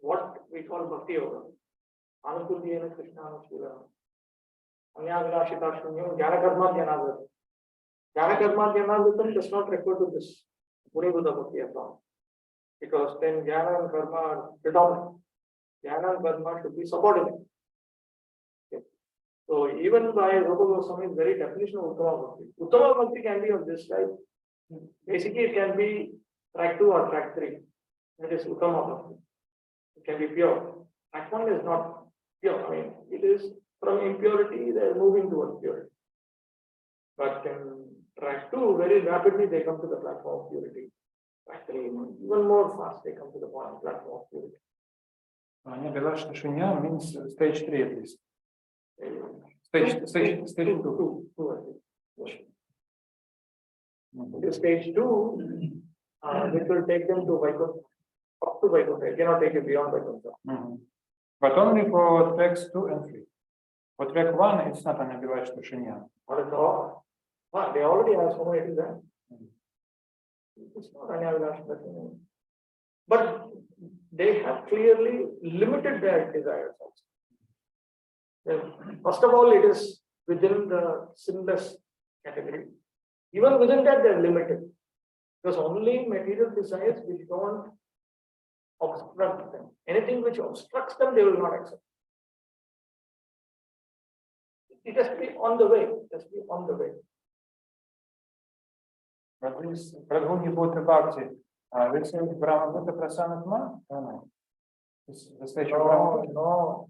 What we call Bhakti Yoga. Anukulyena Krishna Anushila. Anyavilashita Shunyam Jnana Karma Jnanavritam. Jnana Karma Jnanavritam does not refer to this Muni Bhuta Bhakti at all. Because then Jnana and Karma are predominant. Jnana and Karma should be subordinate. Okay. So even by Rupa Goswami's very definition of Uttama Bhakti. Uttama Bhakti can be of this type. Basically, it can be track 2 or track 3. That is Uttama Bhakti. It can be pure. Track 1 is not pure. I mean, it is from impurity, they are moving towards purity. But in track 2, very rapidly they come to the platform of purity. Track 3, even more fast, they come to the platform of purity. Anyavilashita Shunyam means stage 3 at least. Stage 2. The stage 2, which will take them to Vaikuntha, up to Vaikuntha. It cannot take it beyond Vaikuntha. But only for tracks 2 and 3. For track 1, it's not Anyavilashita Shunyam. Not at all. They already have so many desires. It's not Anyavilashita Shunyam. But they have clearly limited their desires also. First of all, it is within the sinless category. Even within that, they are limited. Because only material desires which don't obstruct them. Anything which obstructs them, they will not accept. It has to be on the way. It has to be on the way. But this Pradhuni Bhuta Bhakti, this is Brahma Bhuta Prasanatma? No. The stage of Brahma? No.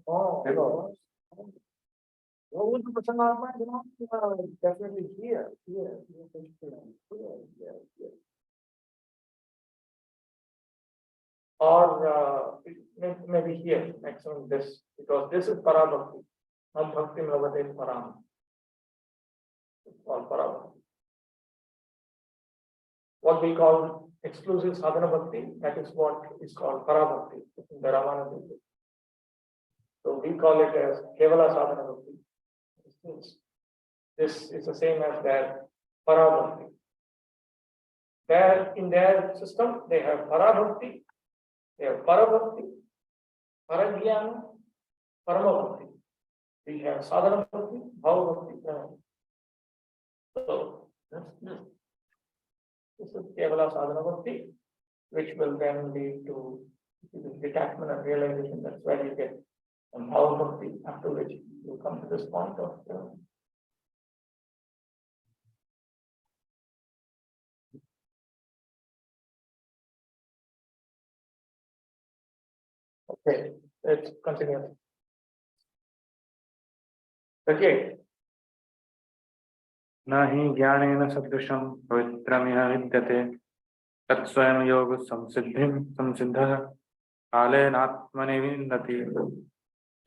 Definitely here. Or maybe here, maximum this, because this is Parabhakti, not Bhakti Lavate Param. It's called Parabhakti. What we call exclusive sadhana bhakti, that is what is called Parabhakti in the Ramananda. So we call it as Kevala sadhana bhakti. This is the same as their Parabhakti. There in their system, they have Parabhakti, they have Parabhakti, Paragyana, Paramabhakti. We have sadhana bhakti, bhava bhakti. So this is Kevala sadhana bhakti, which will then lead to detachment and realization. That's where you get bhava bhakti, after which you come to this point of okay, let's continue. Okay. Nahi jnanena sadrusham pavitramya vidyate tat swayam yoga samsiddhim samsiddha Kalenatmane vindati.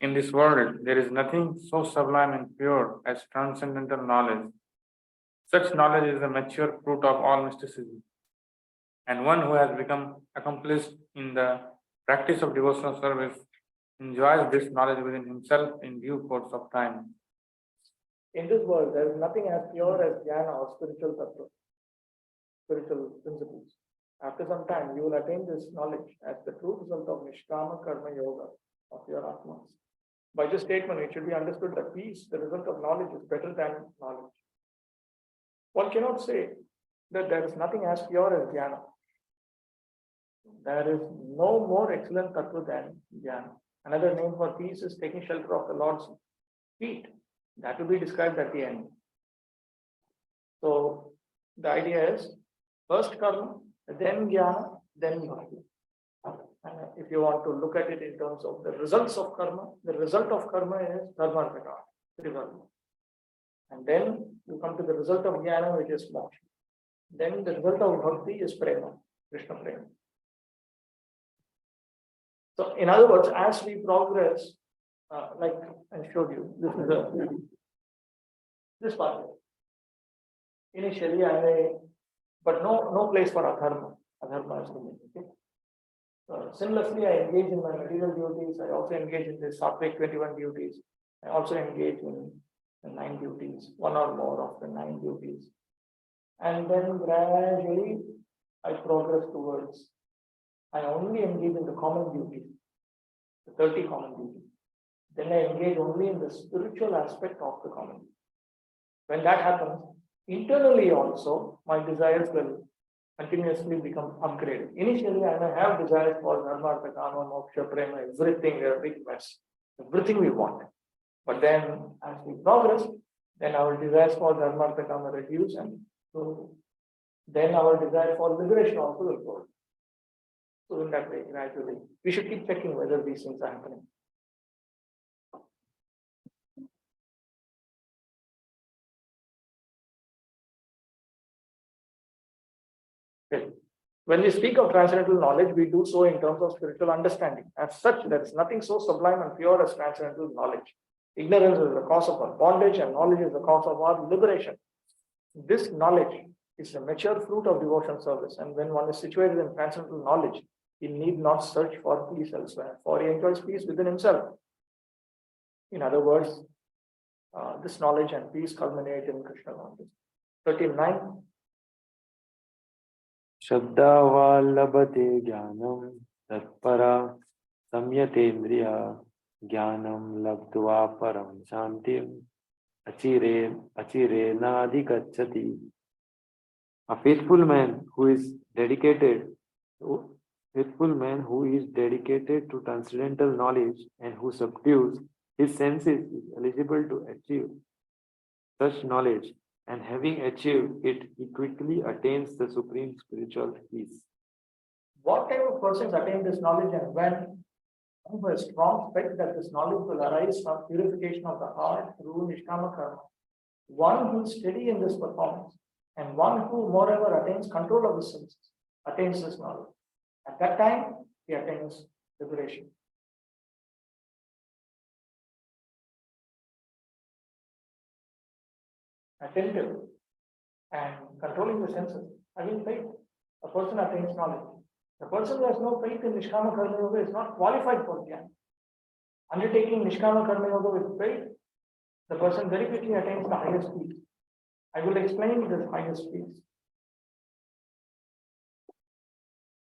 In this world, there is nothing so sublime and pure as transcendental knowledge. Such knowledge is the mature fruit of all mysticism. And one who has become accomplished in the practice of devotional service enjoys this knowledge within himself in due course of time. In this world, there is nothing as pure as jnana or spiritual tattva, spiritual principles. After some time, you will attain this knowledge as the true result of Nishkama Karma Yoga of your Atmas. By this statement, it should be understood that peace, the result of knowledge, is better than knowledge. One cannot say that there is nothing as pure as jnana. There is no more excellent tattva than jnana. Another name for peace is taking shelter of the Lord's feet. That will be described at the end. So the idea is first karma, then jnana, then bhakti. And if you want to look at it in terms of the results of karma, the result of karma is dharmarthaka, trivarna. And then you come to the result of jnana, which is moksha. Then the result of bhakti is prema, Krishna prema. So in other words, as we progress, like I showed you, this part. Initially, but no place for adharma. Adharma is the main. Okay? Similarly, I engage in my material duties. I also engage in the Sattvic 21 duties. I also engage in the 9 duties, one or more of the 9 duties. And then gradually, I progress towards, I only engage in the common duties, the 30 common duties. Then I engage only in the spiritual aspect of the common duty. When that happens, internally also, my desires will continuously become upgraded. Initially, I may have desires for dharma, artha, kama, moksha, prema, everything, a big mess, everything we want. But then, as we progress, then our desires for dharma, artha, kama reduce, and so then our desire for liberation also will go. So in that way, gradually, we should keep checking whether these things are happening. Okay. When we speak of transcendental knowledge, we do so in terms of spiritual understanding. As such, there is nothing so sublime and pure as transcendental knowledge. Ignorance is the cause of our bondage, and knowledge is the cause of our liberation. This knowledge is a mature fruit of devotional service, and when one is situated in transcendental knowledge, he need not search for peace elsewhere, for he enjoys peace within himself. In other words, this knowledge and peace culminate in Krishna consciousness. 39. Shabda labate jnanam tatpara samyatendriya jnanam labdva param shantim achire nadhikachati. A faithful man who is dedicated to transcendental knowledge and who subdues his senses is eligible to achieve such knowledge, and having achieved it, he quickly attains the supreme spiritual peace. What type of persons attain this knowledge, and when? Who has strong faith that this knowledge will arise from purification of the heart through Nishkama Karma. One who is steady in this performance, and one who moreover attains control of the senses, attains this knowledge. At that time, he attains liberation. Attentive and controlling the senses. Having faith, a person attains knowledge. The person who has no faith in Nishkama Karma Yoga is not qualified for Jnana. Undertaking Nishkama Karma Yoga with faith, the person very quickly attains the highest peace. I will explain this highest peace.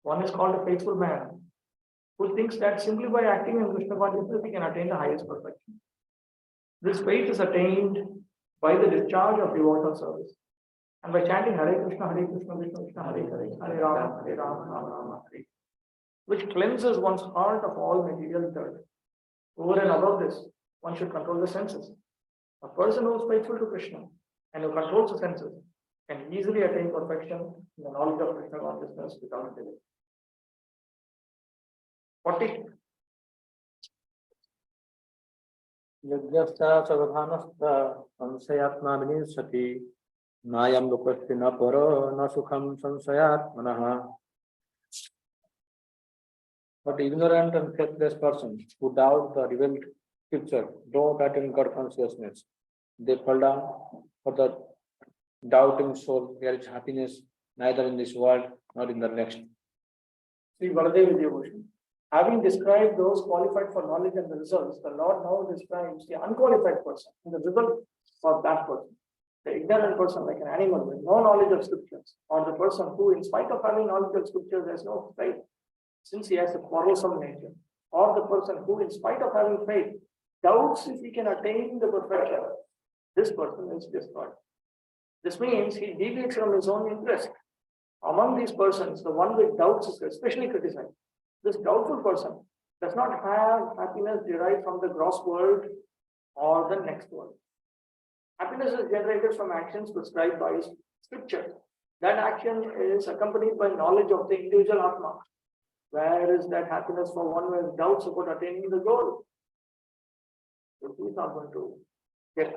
One is called a faithful man, who thinks that simply by acting in Krishna consciousness he can attain the highest perfection. This faith is attained by the discharge of devotional service, and by chanting Hare Krishna, Krishna Krishna, Hare Hare, Hare Rama, Rama Rama, Hare, which cleanses one's heart of all material dirt. Over and above this, one should control the senses. A person who is faithful to Krishna and who controls the senses can easily attain perfection in the knowledge of Krishna consciousness without delay. 40. Yajnasta savadhanasta samsayatma vinisati nayam lukasti na paro na sukham samsayatmanaha. But ignorant and faithless persons who doubt the revealed scripture don't attain God consciousness. They fall down. For the doubting soul, there is happiness neither in this world nor in the next. Sri Varadev Vidyabhushan. Having described those qualified for knowledge and the results, the Lord now describes the unqualified person and the result for that person. The ignorant person, like an animal with no knowledge of scriptures, or the person who, in spite of having knowledge of scriptures, has no faith, since he has a quarrelsome nature, or the person who, in spite of having faith, doubts if he can attain the perfection, this person is destroyed. This means he deviates from his own interest. Among these persons, the one with doubts is especially criticized. This doubtful person does not have happiness derived from the gross world or the next world. Happiness is generated from actions prescribed by scripture. That action is accompanied by knowledge of the individual Atma. Where is that happiness for one who has doubts about attaining the goal? So he is not going to get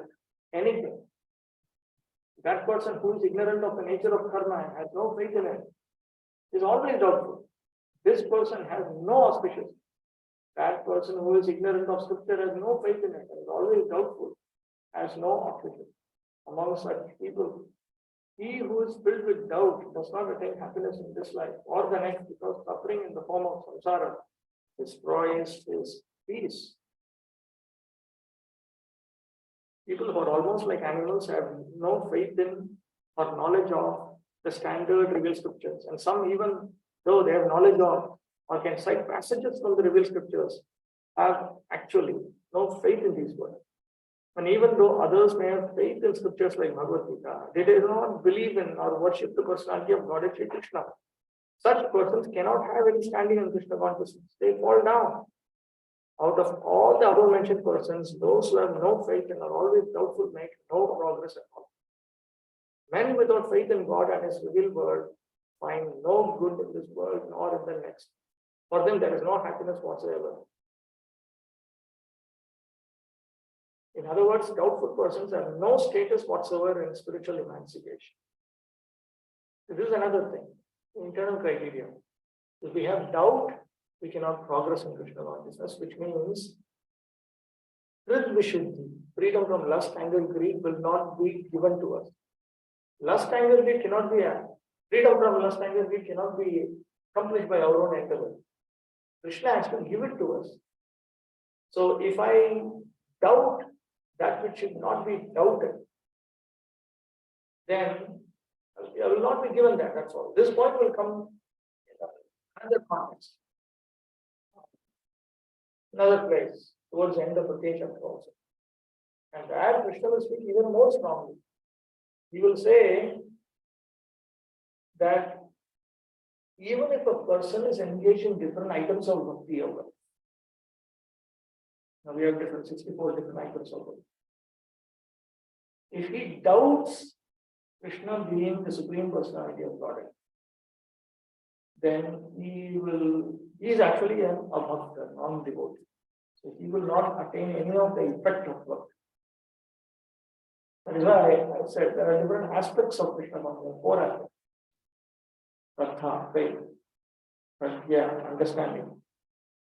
anything. That person who is ignorant of the nature of karma and has no faith in it is always doubtful. This person has no auspicious. That person who is ignorant of scripture has no faith in it, is always doubtful, has no auspicious. Among such people, he who is filled with doubt does not attain happiness in this life or the next, because suffering in the form of samsara destroys his peace. People who are almost like animals have no faith in or knowledge of the standard revealed scriptures, and some, even though they have knowledge of or can cite passages from the revealed scriptures, have actually no faith in these words. And even though others may have faith in scriptures like Bhagavad Gita, they do not believe in or worship the personality of God Shri Krishna. Such persons cannot have any standing in Krishna consciousness. They fall down. Out of all the above mentioned persons, those who have no faith and are always doubtful make no progress at all. Men without faith in God and His revealed word find no good in this world nor in the next. For them, there is no happiness whatsoever. In other words, doubtful persons have no status whatsoever in spiritual emancipation. This is another thing, internal criteria. If we have doubt, we cannot progress in Krishna consciousness, which means freedom from lust, anger, greed will not be given to us. Lust, anger, greed cannot be freedom from lust, anger, greed cannot be accomplished by our own endeavor. Krishna has to give it to us. So if I doubt that which should not be doubted, then I will not be given that. That's all. This point will come in another context, another place, towards the end of the chapter also. And there Krishna will speak even more strongly. He will say that even if a person is engaged in different items of bhakti yoga, now we have different 64 different items of bhakti. If he doubts Krishna being the Supreme Personality of Godhead, then he is actually a bhakta, non-devotee. So he will not attain any of the effect of bhakti. That is why I said there are different aspects of Krishna consciousness, 4 aspects. Pratha, faith, prajna, understanding,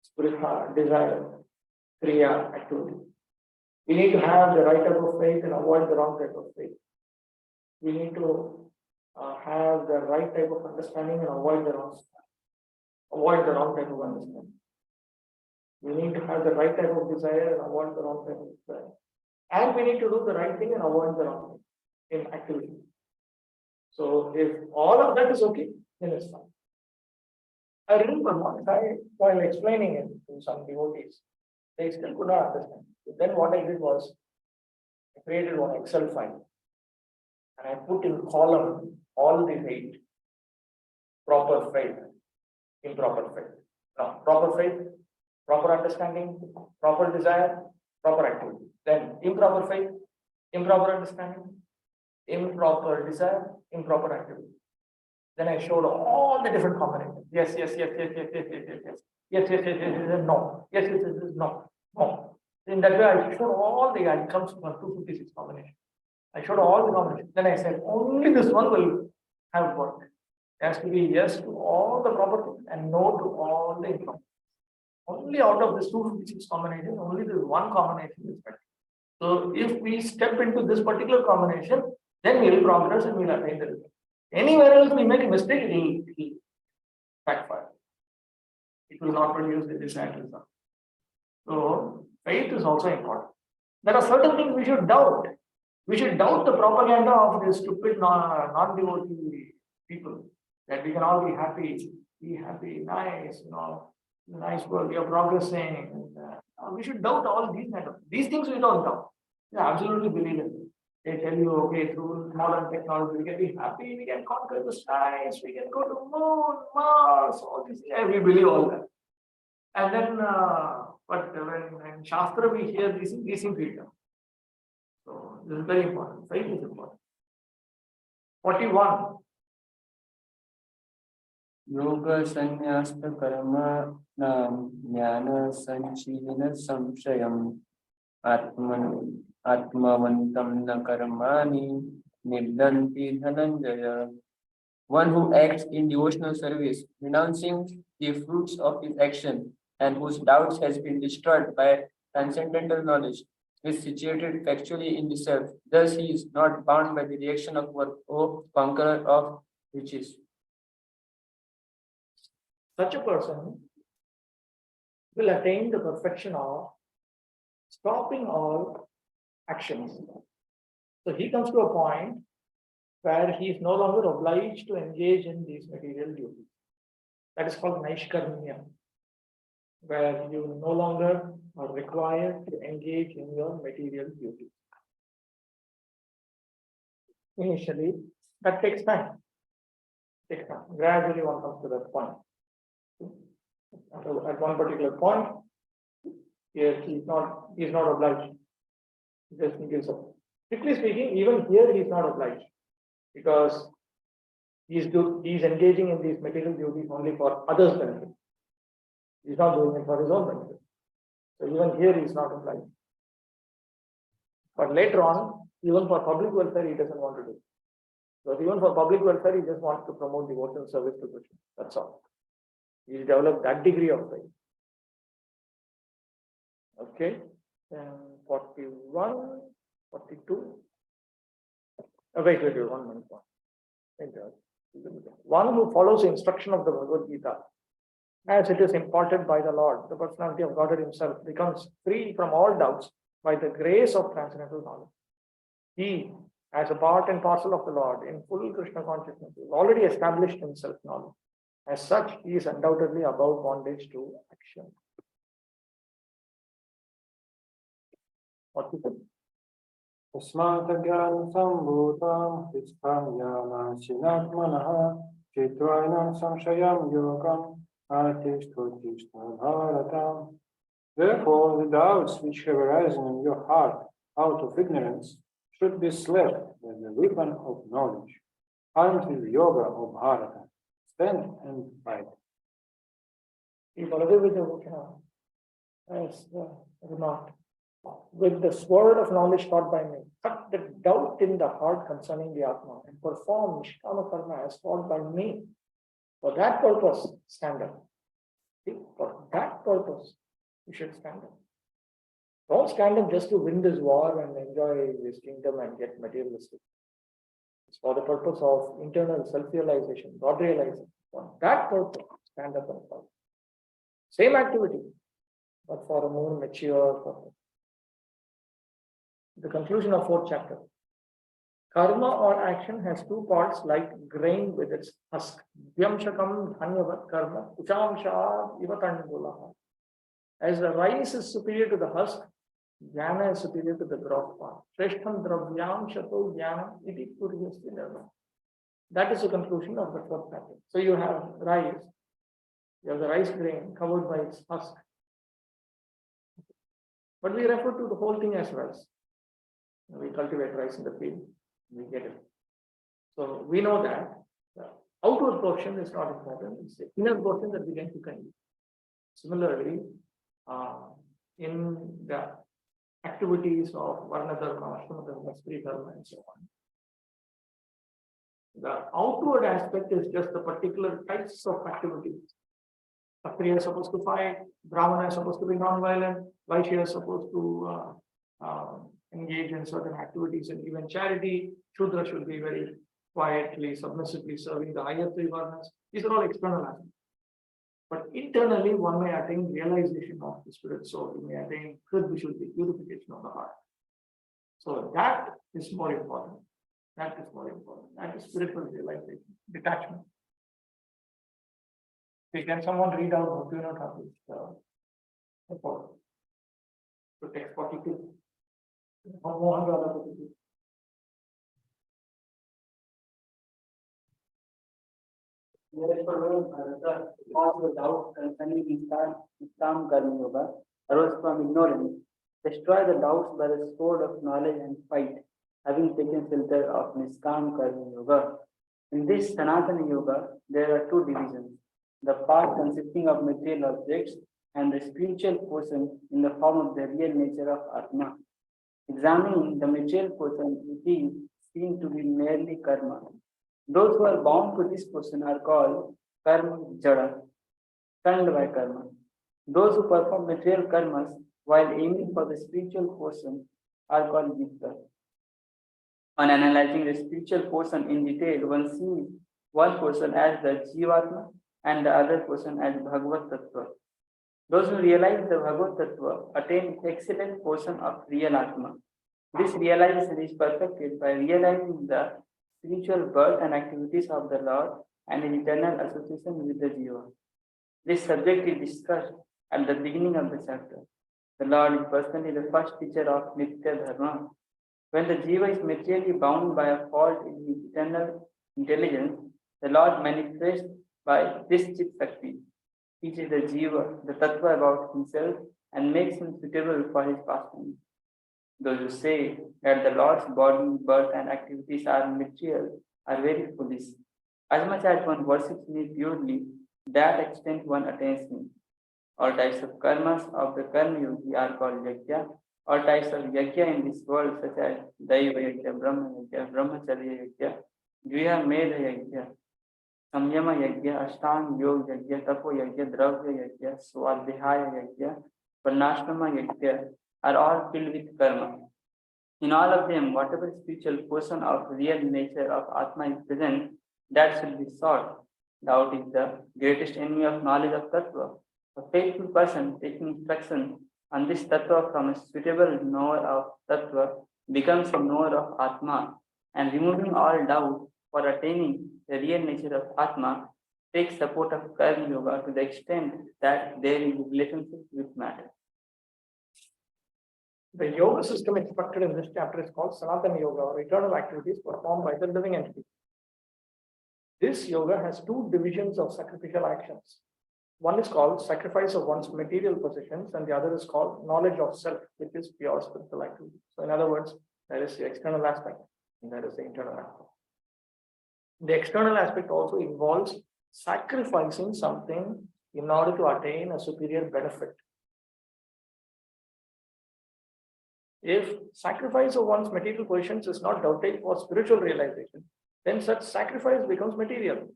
spritha, desire, kriya, activity. We need to have the right type of faith and avoid the wrong type of faith. We need to have the right type of understanding and avoid the wrong type of understanding. We need to have the right type of desire and avoid the wrong type of desire. And we need to do the right thing and avoid the wrong thing in activity. So if all of that is okay, then it's fine. I remember once while explaining it to some devotees, they still could not understand. Then what I did was, I created one Excel file and I put in column all the 8: proper faith, improper faith. Now, proper faith, proper understanding, proper desire, proper activity. Then improper faith, improper understanding, improper desire, improper activity. Then I showed all the different combinations. Yes, no. Yes, no. In that way, I showed all the outcomes for 256 combinations. I showed all the combinations. Then I said, only this one will have work. It has to be yes to all the proper things and no to all the improper. Only out of this 256 combination, only this one combination is better. So if we step into this particular combination, then we will progress and we will attain the result. Anywhere else we make a mistake, it will backfire. It will not produce the desired result. So faith is also important. There are certain things we should doubt. We should doubt the propaganda of these stupid non-devotee people, that we can all be happy, nice, nice work, we are progressing. We should doubt all these things. We don't doubt. We absolutely believe in it. They tell you, okay, through modern technology, we can be happy, we can conquer the skies, we can go to moon, Mars, all these things. We believe all that. And then, but when in Shastra we hear these things we don't. So this is very important. Faith is important. 41. Yoga sannyasta karma nam jnana sanchilana samshayam atmavantam na karmani niddanti dhananjaya. One who acts in devotional service, renouncing the fruits of his action, and whose doubts has been destroyed by transcendental knowledge, is situated factually in the self. Thus he is not bound by the reaction of work, O conqueror of riches. Such a person will attain the perfection of stopping all actions. So he comes to a point where he is no longer obliged to engage in these material duties. That is called Naishkarmya, where you no longer are required to engage in your material duties. Initially, that takes time. Gradually one comes to that point. At one particular point, here he is not obliged. He just gives up. Strictly speaking, even here he is not obliged, because he is engaging in these material duties only for others' benefit. He is not doing it for his own benefit. So even here he is not obliged. But later on, even for public welfare, he doesn't want to do it. So even for public welfare, he just wants to promote devotional service to Krishna. That's all. He developed that degree of faith. Okay. 41, 42. Wait, 1 minute. One who follows the instruction of the Bhagavad Gita, as it is imparted by the Lord, the personality of Godhead himself, becomes free from all doubts by the grace of transcendental knowledge. He, as a part and parcel of the Lord, in full Krishna consciousness, is already established in self-knowledge. As such, he is undoubtedly above bondage to action. What is it? Tasmatagyan sambhutam hispamyana sinatmanaha chitvainam samshayam yogam artishtotishtha bharatam. Therefore, the doubts which have arisen in your heart out of ignorance should be slapped with the weapon of knowledge. Armed with yoga of Bharata, stand and fight. With the sword of knowledge taught by me, cut the doubt in the heart concerning the Atma and perform Nishkama Karma as taught by me. For that purpose, stand up. See, for that purpose, you should stand up. Don't stand up just to win this war and enjoy this kingdom and get materialistic. It's for the purpose of internal self-realization, God realization. For that purpose, stand up and fight. Same activity, but for a more mature purpose. The conclusion of 4th chapter. Karma or action has two parts like grain with its husk. Vyamshakam dhanyavat karma, uchamsha ivatandulaha. As the rice is superior to the husk, jnana is superior to the gross part. Shreshtham dravyam shato jnana iti puryasti nirma. That is the conclusion of the 4th chapter. So you have rice, you have the rice grain covered by its husk. But we refer to the whole thing as rice. We cultivate rice in the field, we get it. So we know that the outward portion is not important, it's the inner portion that we get to kind. Similarly, in the activities of Varna Dharma, Ashrama Dharma, Sri Dharma, and so on, the outward aspect is just the particular types of activities. Kshatriya is supposed to fight, Brahmana is supposed to be non-violent, Vaishya is supposed to engage in certain activities and even charity, Shudra should be very quietly, submissively serving the higher three varnas. These are all external aspects. But internally, one may attain realization of the spirit soul. You may attain Kridvishuddhi, purification of the heart. So that is more important. That is more important. That is spiritual realization, detachment. Okay, can someone read out Bhaktivinoda Thakur's report? To text 42. Mohan Rada 42. Therefore, Bharata, because the doubt concerning Niskam Karma Yoga arose from ignorance, destroy the doubts by the sword of knowledge and fight, having taken shelter of Niskam Karma Yoga. In this Sanatana Yoga, there are two divisions: the part consisting of material objects and the spiritual portion in the form of the real nature of Atma. Examining the material portion, it is seen to be merely karma. Those who are bound to this portion are called karma jada, stunned by karma. Those who perform material karmas while aiming for the spiritual portion are called yukta. On analyzing the spiritual portion in detail, one sees one portion as the Jivatma and the other portion as Bhagavat Tattva. Those who realize the Bhagavat Tattva attain excellent portion of real Atma. This realization is perfected by realizing the spiritual birth and activities of the Lord and his eternal association with the Jiva. This subject is discussed at the beginning of the chapter. The Lord is personally the first teacher of Nitya Dharma. When the Jiva is materially bound by a fault in his eternal intelligence, the Lord manifests by this Chit Shakti, teaches the Jiva the Tattva about himself and makes him suitable for his pastime. Those who say that the Lord's body, birth, and activities are material are very foolish. As much as one worships me purely, that extent one attains me. All types of karmas of the Karma Yogi are called yajna. All types of yajna in this world, such as Daiva yajna, Brahma yajna, Brahmacharya yajna, Jriya Medha yajna, Samyama yajna, Ashtang Yoga yajna, Tapo yajna, Dravya yajna, Swadhyaya yajna, Varnashrama yajna, are all filled with karma. In all of them, whatever spiritual portion of real nature of Atma is present, that should be sought. Doubt is the greatest enemy of knowledge of Tattva. A faithful person taking instruction on this Tattva from a suitable knower of Tattva becomes a knower of Atma, and removing all doubt for attaining the real nature of Atma takes support of Karma Yoga to the extent that there is a relationship with matter. The yoga system instructed in this chapter is called Sanatana Yoga, or eternal activities performed by the living entity. This yoga has two divisions of sacrificial actions. One is called sacrifice of one's material possessions, and the other is called knowledge of self, which is pure spiritual activity. So, in other words, there is the external aspect, and there is the internal aspect. The external aspect also involves sacrificing something in order to attain a superior benefit. If sacrifice of one's material possessions is not doubted for spiritual realization, then such sacrifice becomes material.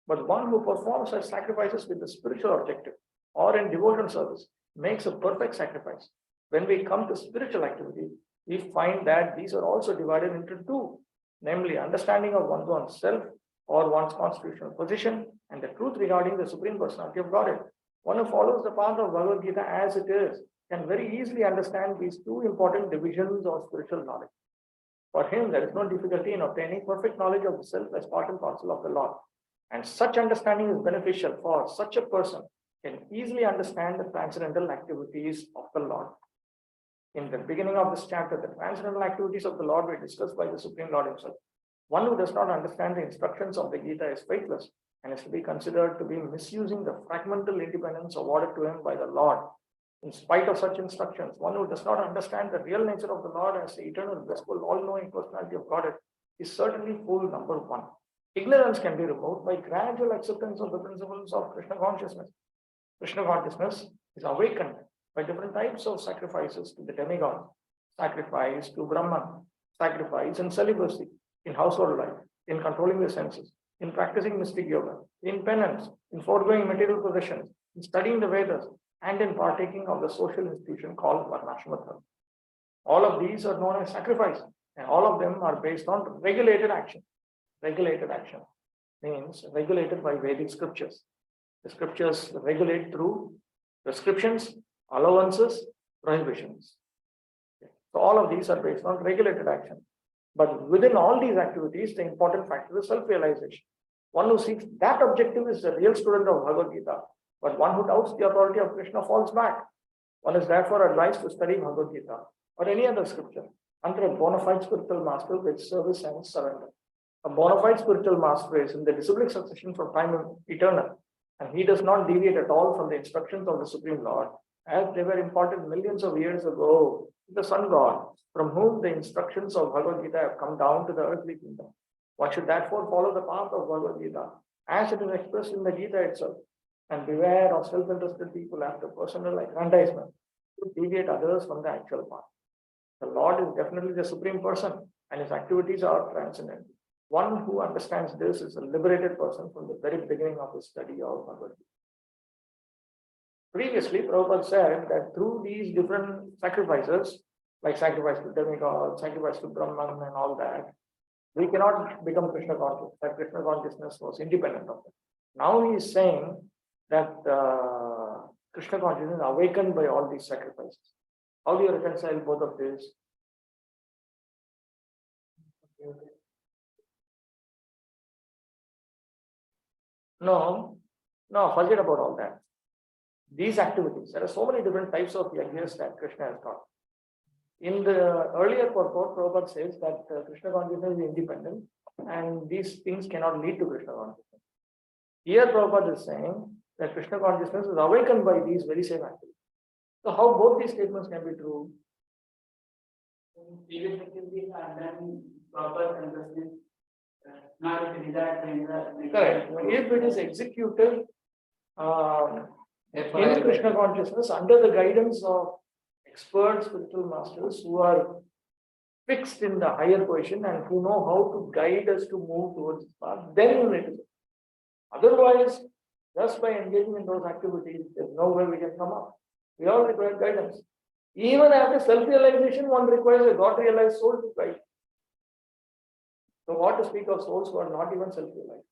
But one who performs such sacrifices with a spiritual objective or in devotional service makes a perfect sacrifice. When we come to spiritual activity, we find that these are also divided into two, namely understanding of one's own self or one's constitutional position and the truth regarding the Supreme Personality of Godhead. One who follows the path of Bhagavad Gita as it is can very easily understand these two important divisions of spiritual knowledge. For him, there is no difficulty in obtaining perfect knowledge of the self as part and parcel of the Lord. And such understanding is beneficial for such a person can easily understand the transcendental activities of the Lord. In the beginning of this chapter, the transcendental activities of the Lord were discussed by the Supreme Lord himself. One who does not understand the instructions of the Gita is faithless and is to be considered to be misusing the fragmental independence awarded to him by the Lord. In spite of such instructions, one who does not understand the real nature of the Lord as the eternal, blissful, all-knowing personality of Godhead is certainly fool number one. Ignorance can be removed by gradual acceptance of the principles of Krishna consciousness. Krishna consciousness is awakened by different types of sacrifices to the demigod, sacrifice to Brahman, sacrifice in celibacy, in household life, in controlling the senses, in practicing mystic yoga, in penance, in foregoing material possessions, in studying the Vedas, and in partaking of the social institution called Varnashramata. All of these are known as sacrifice, and all of them are based on regulated action. Regulated action means regulated by Vedic scriptures. The scriptures regulate through prescriptions, allowances, prohibitions. So all of these are based on regulated action. But within all these activities, the important factor is self-realization. One who seeks that objective is a real student of Bhagavad Gita, but one who doubts the authority of Krishna falls back. One is therefore advised to study Bhagavad Gita or any other scripture under a bona fide spiritual master with service and surrender. A bona fide spiritual master is in the disciplic succession from time eternal, and he does not deviate at all from the instructions of the Supreme Lord, as they were imparted millions of years ago to the Sun God, from whom the instructions of Bhagavad Gita have come down to the earthly kingdom. One should therefore follow the path of Bhagavad Gita, as it is expressed in the Gita itself, and beware of self-interested people after personal aggrandizement to deviate others from the actual path. The Lord is definitely the supreme person, and his activities are transcendent. One who understands this is a liberated person from the very beginning of his study of Bhagavad Gita. Previously, Prabhupada said that through these different sacrifices, like sacrifice to demigod, sacrifice to Brahman and all that, we cannot become Krishna conscious. That Krishna consciousness was independent of it. Now he is saying that Krishna consciousness is awakened by all these sacrifices. How do you reconcile both of these? No, forget about all that. These activities, there are so many different types of yajnas that Krishna has taught. In the earlier purport, Prabhupada says that Krishna consciousness is independent and these things cannot lead to Krishna consciousness. Here Prabhupada is saying that Krishna consciousness is awakened by these very same activities. So how both these statements can be true? Previous activities are done proper consciousness. Now it is that Correct. If it is executed in Krishna consciousness under the guidance of expert spiritual masters who are fixed in the higher position and who know how to guide us to move towards the path, then it is. Otherwise, just by engaging in those activities, there's no way we can come up. We all require guidance. Even after self-realization, one requires a God-realized soul to guide. So what to speak of souls who are not even self-realized?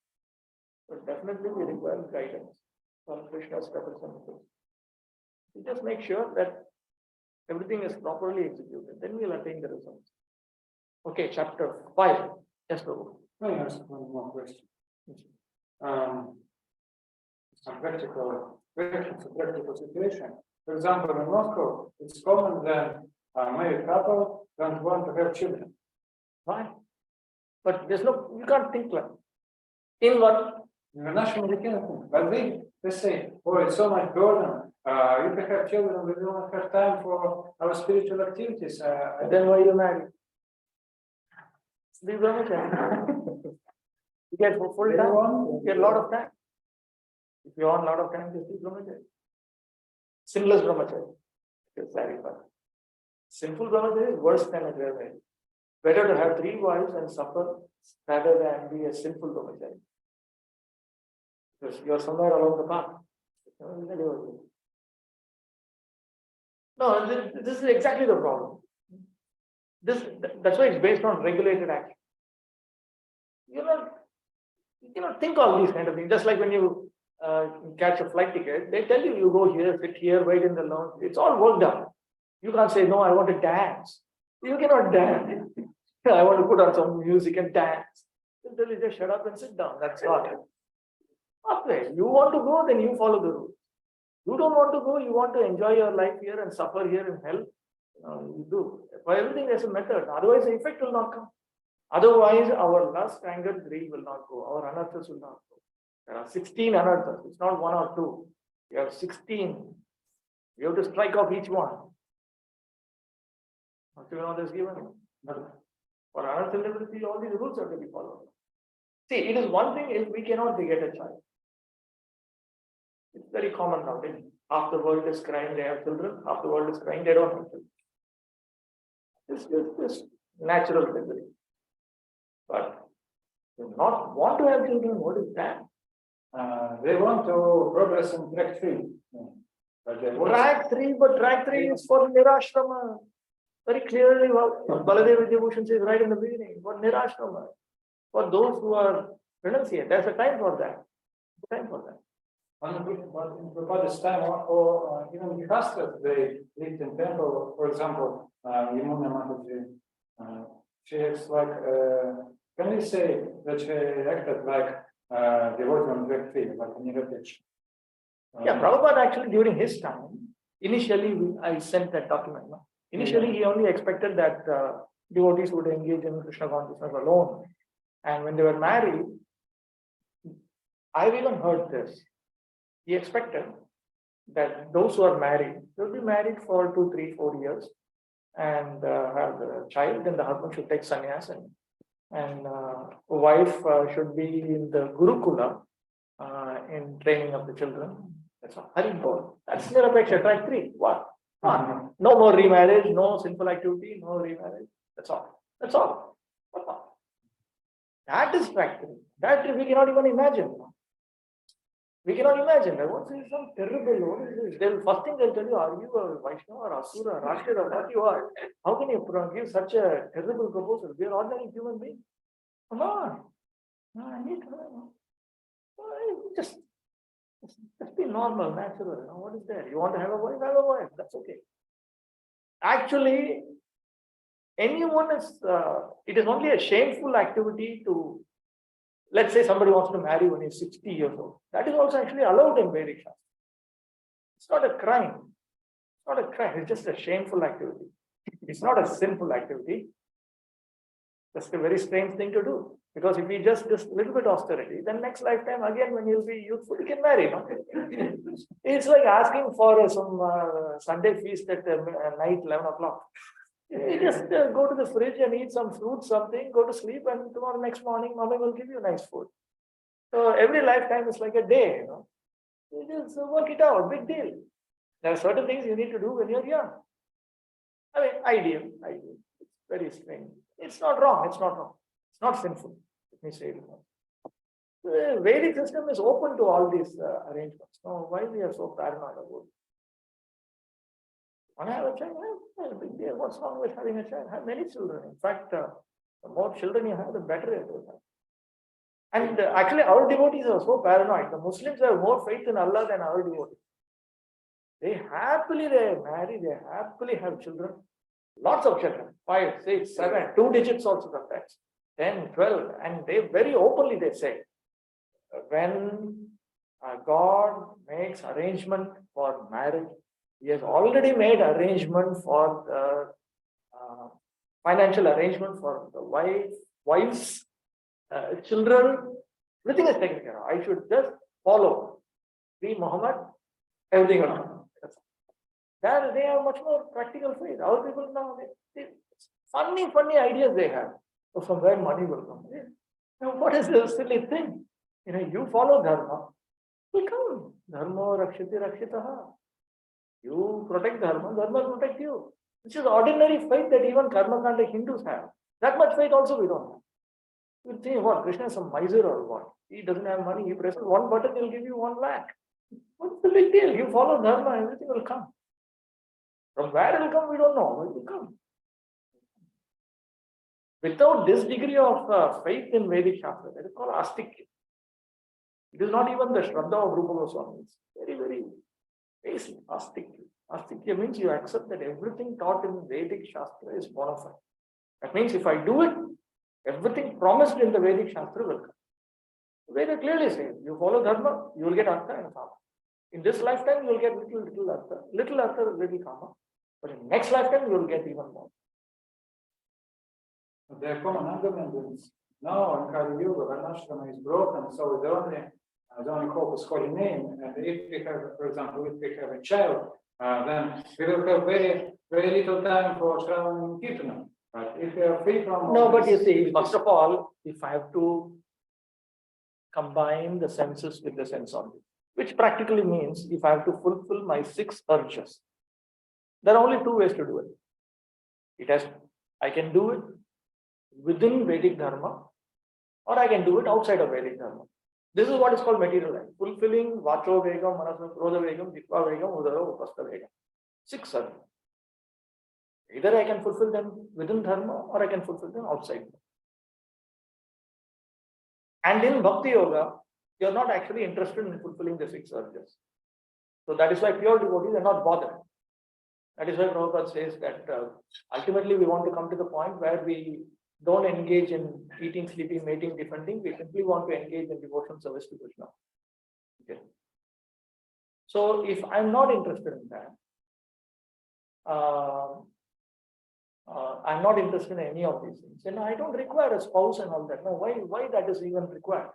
But definitely we require guidance from Krishna's representative. We just make sure that everything is properly executed, then we'll attain the results. Okay, chapter 5. Yes, Prabhu. Let me ask one more question. Some practical situation. For example, in Moscow, it's common that married couple don't want to have children. Why? But there's no, you can't think like. In what? In the national weekend, but they say, oh, it's so much burden. If we have children, we will not have time for our spiritual activities. Then why you marry? Be brahmachari. You get full time, you get a lot of time. If you want a lot of time, just be brahmachari. Sinless brahmachari. Sinful brahmachari is worse than a marriage. Better to have 3 wives and suffer rather than be a sinful brahmachari. Because you are somewhere along the path. No, this is exactly the problem. That's why it's based on regulated action. You cannot think all these kind of things. Just like when you catch a flight ticket, they tell you go here, sit here, wait in the lounge. It's all worked out. You can't say, no, I want to dance. You cannot dance. I want to put on some music and dance. They'll tell you just shut up and sit down. That's not it. Okay, you want to go, then you follow the rules. You don't want to go, you want to enjoy your life here and suffer here in hell. You do. For everything, there's a method. Otherwise, the effect will not come. Otherwise, our lust, anger, greed will not go. Our anarthas will not go. There are 16 anarthas. It's not 1 or 2. You have 16. You have to strike off each one. Not you know this given. But for anartha liberty, all these rules have to be followed. See, it is one thing if we cannot beget a child. It's very common now. Half the world is crying they have children, half the world is crying they don't have children. This is just natural misery. But to not want to have children, what is that? they want to progress in track 3. But they want Track 3, but track 3 is for Nirashrama. Very clearly, Baladev Vidyabhushan says right in the beginning, for Nirashrama. For those who are renunciate, there's a time for that. Time for that. But in Prabhupada's time, or even the Hastras, they lived in temple. For example, Yamuna Mataji, she acts like, can we say that she acted like devotee on track 3, like an irritation? Yeah, Prabhupada actually during his time, initially I sent that document. No? Initially, he only expected that devotees would engage in Krishna consciousness alone. And when they were married, I've even heard this. He expected that those who are married, they'll be married for 2, 3, 4 years and have a child, then the husband should take sannyas and wife should be in the Gurukula in training of the children. That's all. Haribol. That's Nirapeksha, track 3. What? No more remarriage, no sinful activity, no remarriage. That's all. That's all. That is track 3. That we cannot even imagine. We cannot imagine that. What is some terrible? What is this? First thing they'll tell you, are you a Vaishnava or Asura, Rashtra, or what you are? How can you give such a terrible proposal? We are ordinary human beings. Come on. No, I need to just be normal, natural. What is there? You want to have a wife? Have a wife. That's okay. Actually, anyone is, it is only a shameful activity to, let's say somebody wants to marry when he's 60 years old. That is also actually allowed in Vedic Shastra. It's not a crime. It's not a crime. It's just a shameful activity. It's not a sinful activity. That's a very strange thing to do. Because if we just a little bit austerity, then next lifetime again when you'll be youthful, you can marry. No? It's like asking for some Sunday feast at night 11 o'clock. You just go to the fridge and eat some fruit, something, go to sleep, and tomorrow next morning, mommy will give you nice food. So every lifetime is like a day, you know. You just work it out, big deal. There are certain things you need to do when you're young. I mean, ideal. It's very strange. It's not wrong. It's not wrong. It's not sinful. Let me say it. The Vedic system is open to all these arrangements. Now, why we are so paranoid about it? Want to have a child? Well, big deal. What's wrong with having a child? Have many children. In fact, the more children you have, the better it will have. And actually, our devotees are so paranoid. The Muslims have more faith in Allah than our devotees. They marry, they happily have children. Lots of children. 5, 6, 7, 2 digits also sometimes. 10, 12. And they very openly they say, when God makes arrangement for marriage, He has already made arrangement for the financial arrangement for the wife's children. Everything is taken care of. I should just follow. Be Muhammad, everything will come. They have much more practical faith. Our people now, funny ideas they have. So from where money will come. What is this silly thing? You follow dharma, will come. Dharma rakshiti rakshitaha. You protect dharma, dharma will protect you. Which is ordinary faith that even karmakanda Hindus have. That much faith also we don't have. You think what? Krishna is some miser or what? He doesn't have money. He presses one button, he'll give you 1 lakh. What's the big deal? You follow dharma, everything will come. From where it will come, we don't know. It will come. Without this degree of faith in Vedic Shastra, that is called astikya. It is not even the Shraddha of Rupa Goswami. It's very, very basic astikya. Astikya means you accept that everything taught in Vedic Shastra is bona fide. That means if I do it, everything promised in the Vedic Shastra will come. The Veda clearly says, you follow dharma, you will get artha and kama. In this lifetime, you will get little artha, little kama. But in next lifetime, you will get even more. The common argument is now in Kali Yuga, Varnashrama is broken, so the only hope is holy name. And if we have, for example, if we have a child, then we will have very, very little time for Shravan and Kirtana. But if we are free from no, but you see, first of all, if I have to combine the senses with the sense object, which practically means if I have to fulfill my 6 urges, there are only 2 ways to do it. I can do it within Vedic Dharma, or I can do it outside of Vedic Dharma. This is what is called material life. Fulfilling Vacho Vegam, Manaso Krodha Vegam, Jitva Vegam, Udara Upasta Vegam. 6 are there. Either I can fulfill them within dharma or I can fulfill them outside. And in Bhakti Yoga, you are not actually interested in fulfilling the 6 urges. So that is why pure devotees are not bothered. That is why Prabhupada says that ultimately we want to come to the point where we don't engage in eating, sleeping, mating, defending. We simply want to engage in devotion service to Krishna. Okay. So if I'm not interested in that, I'm not interested in any of these things. And I don't require a spouse and all that. No, why that is even required?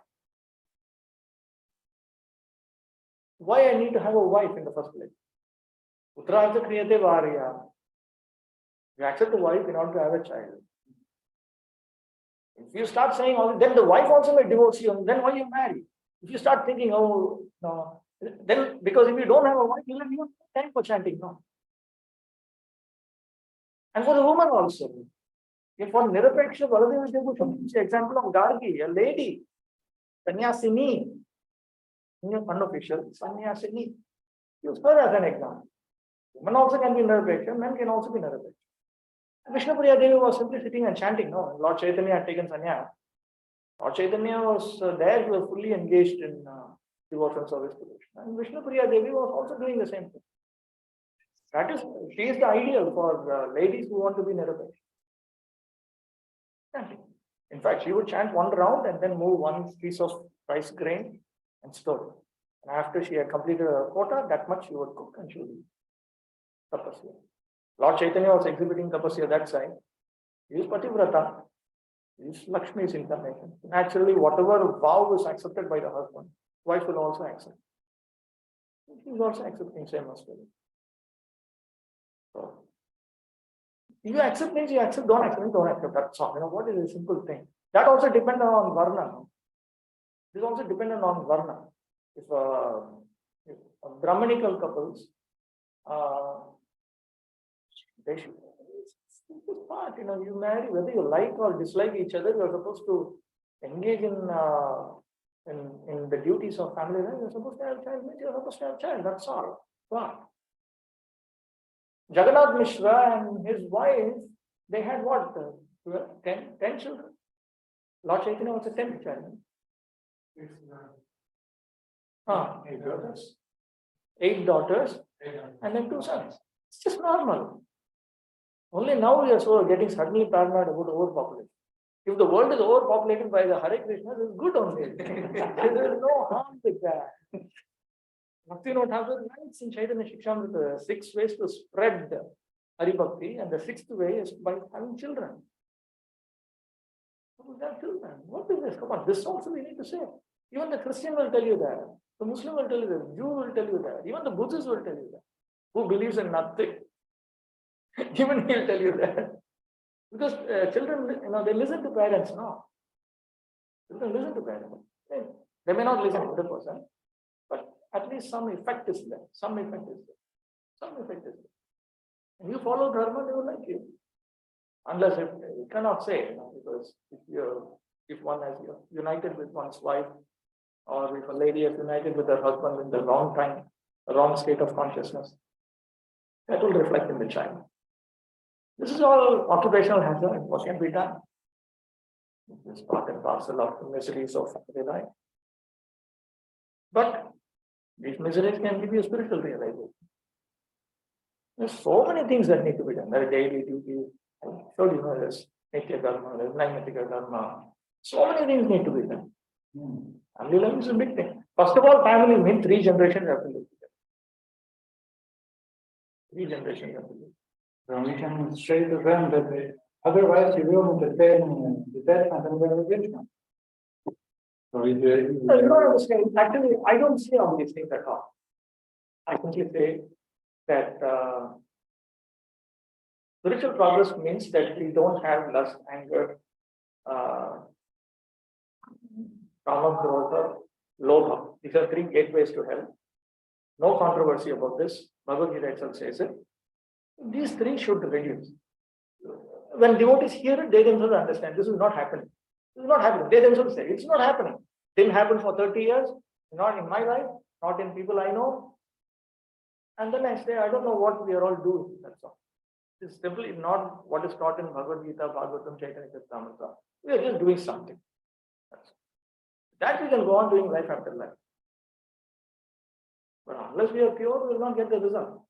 Why I need to have a wife in the first place? Putrartha kriyate varya. You accept a wife in order to have a child. If you start saying all, then the wife also may divorce you, and then why you marry? If you start thinking, oh no, then because if you don't have a wife, you'll have no time for chanting, no. And for the woman also. If for Nirapeksha, example of Gargi, a lady, Sanyasini, unofficial, Sanyasini. Use her as an example. Women also can be Nirapeksha, men can also be Nirapeksha. Vishnupriya Devi was simply sitting and chanting, no. Lord Chaitanya had taken sannyas. Lord Chaitanya was there, he was fully engaged in devotion service to Krishna. And Vishnupriya Devi was also doing the same thing. That is, she is the ideal for ladies who want to be Nirapeksha. In fact, she would chant one round and then move one piece of rice grain and store it. And after she had completed her quota, that much she would cook and she would eat. Tapasya. Lord Chaitanya was exhibiting tapasya that side. He is Pativrata. He is Lakshmi's incarnation. Naturally, whatever vow is accepted by the husband, wife will also accept. He is also accepting same as well. So, if you accept means you accept, don't accept, don't accept. That's all. You know, what is a simple thing? That also depends on Varna. This is also dependent on Varna. If Brahmanical couples, they should, it's part, you know, you marry, whether you like or dislike each other, you are supposed to engage in the duties of family life. You're supposed to have a child, you're supposed to have a child, that's all. Fine. Jagannath Mishra and his wife, they had what? 10 children. Lord Chaitanya was a 10th child. 8 daughters and then 2 sons. It's just normal. Only now we are so getting suddenly paranoid about overpopulation. If the world is overpopulated by the Hare Krishna, it's good only. There is no harm with that. Bhakti Vinod Thakur writes in Chaitanya Shikshamrita 6 ways to spread Hari Bhakti, and the 6th way is by having children. Have children. What is this? Come on, this also we need to say. Even the Christian will tell you that. The Muslim will tell you that. Jew will tell you that. Even the Buddhist will tell you that. Who believes in nothing. Even he'll tell you that. Because children, you know, they listen to parents, no. Children listen to parents. They may not listen 100%, but at least some effect is there. Some effect is there. Some effect is there. And you follow dharma, they will like you. Unless if you cannot say, you know, because if one has united with one's wife, or if a lady is united with her husband in the wrong time, the wrong state of consciousness, that will reflect in the child. This is all occupational hazard. What can be done? This is part and parcel of the miseries of family life. But these miseries can give you spiritual realization. There's so many things that need to be done. There are daily duties. I showed you, there's Nitya Dharma, there's Naimatika Dharma. So many things need to be done. Family life is a big thing. First of all, family means 3 generations have to live together. 3 generations have to live. So we can say to them that otherwise you will entertain the detachment and the religion. So No, you don't understand. Actually, I don't say all these things at all. I simply say that spiritual progress means that we don't have lust, anger, kama, krodha, lobha. These are 3 gateways to hell. No controversy about this. Bhagavad Gita itself says it. These 3 should reduce. When devotees hear it, they themselves understand this is not happening. This is not happening. They themselves say it's not happening. Didn't happen for 30 years, not in my life, not in people I know. And then I say, I don't know what we are all doing. That's all. It's simply not what is taught in Bhagavad Gita, Bhagavatam, Chaitanya Charitamrita. We are just doing something. That's all. That we can go on doing life after life. But unless we are pure, we will not get the result.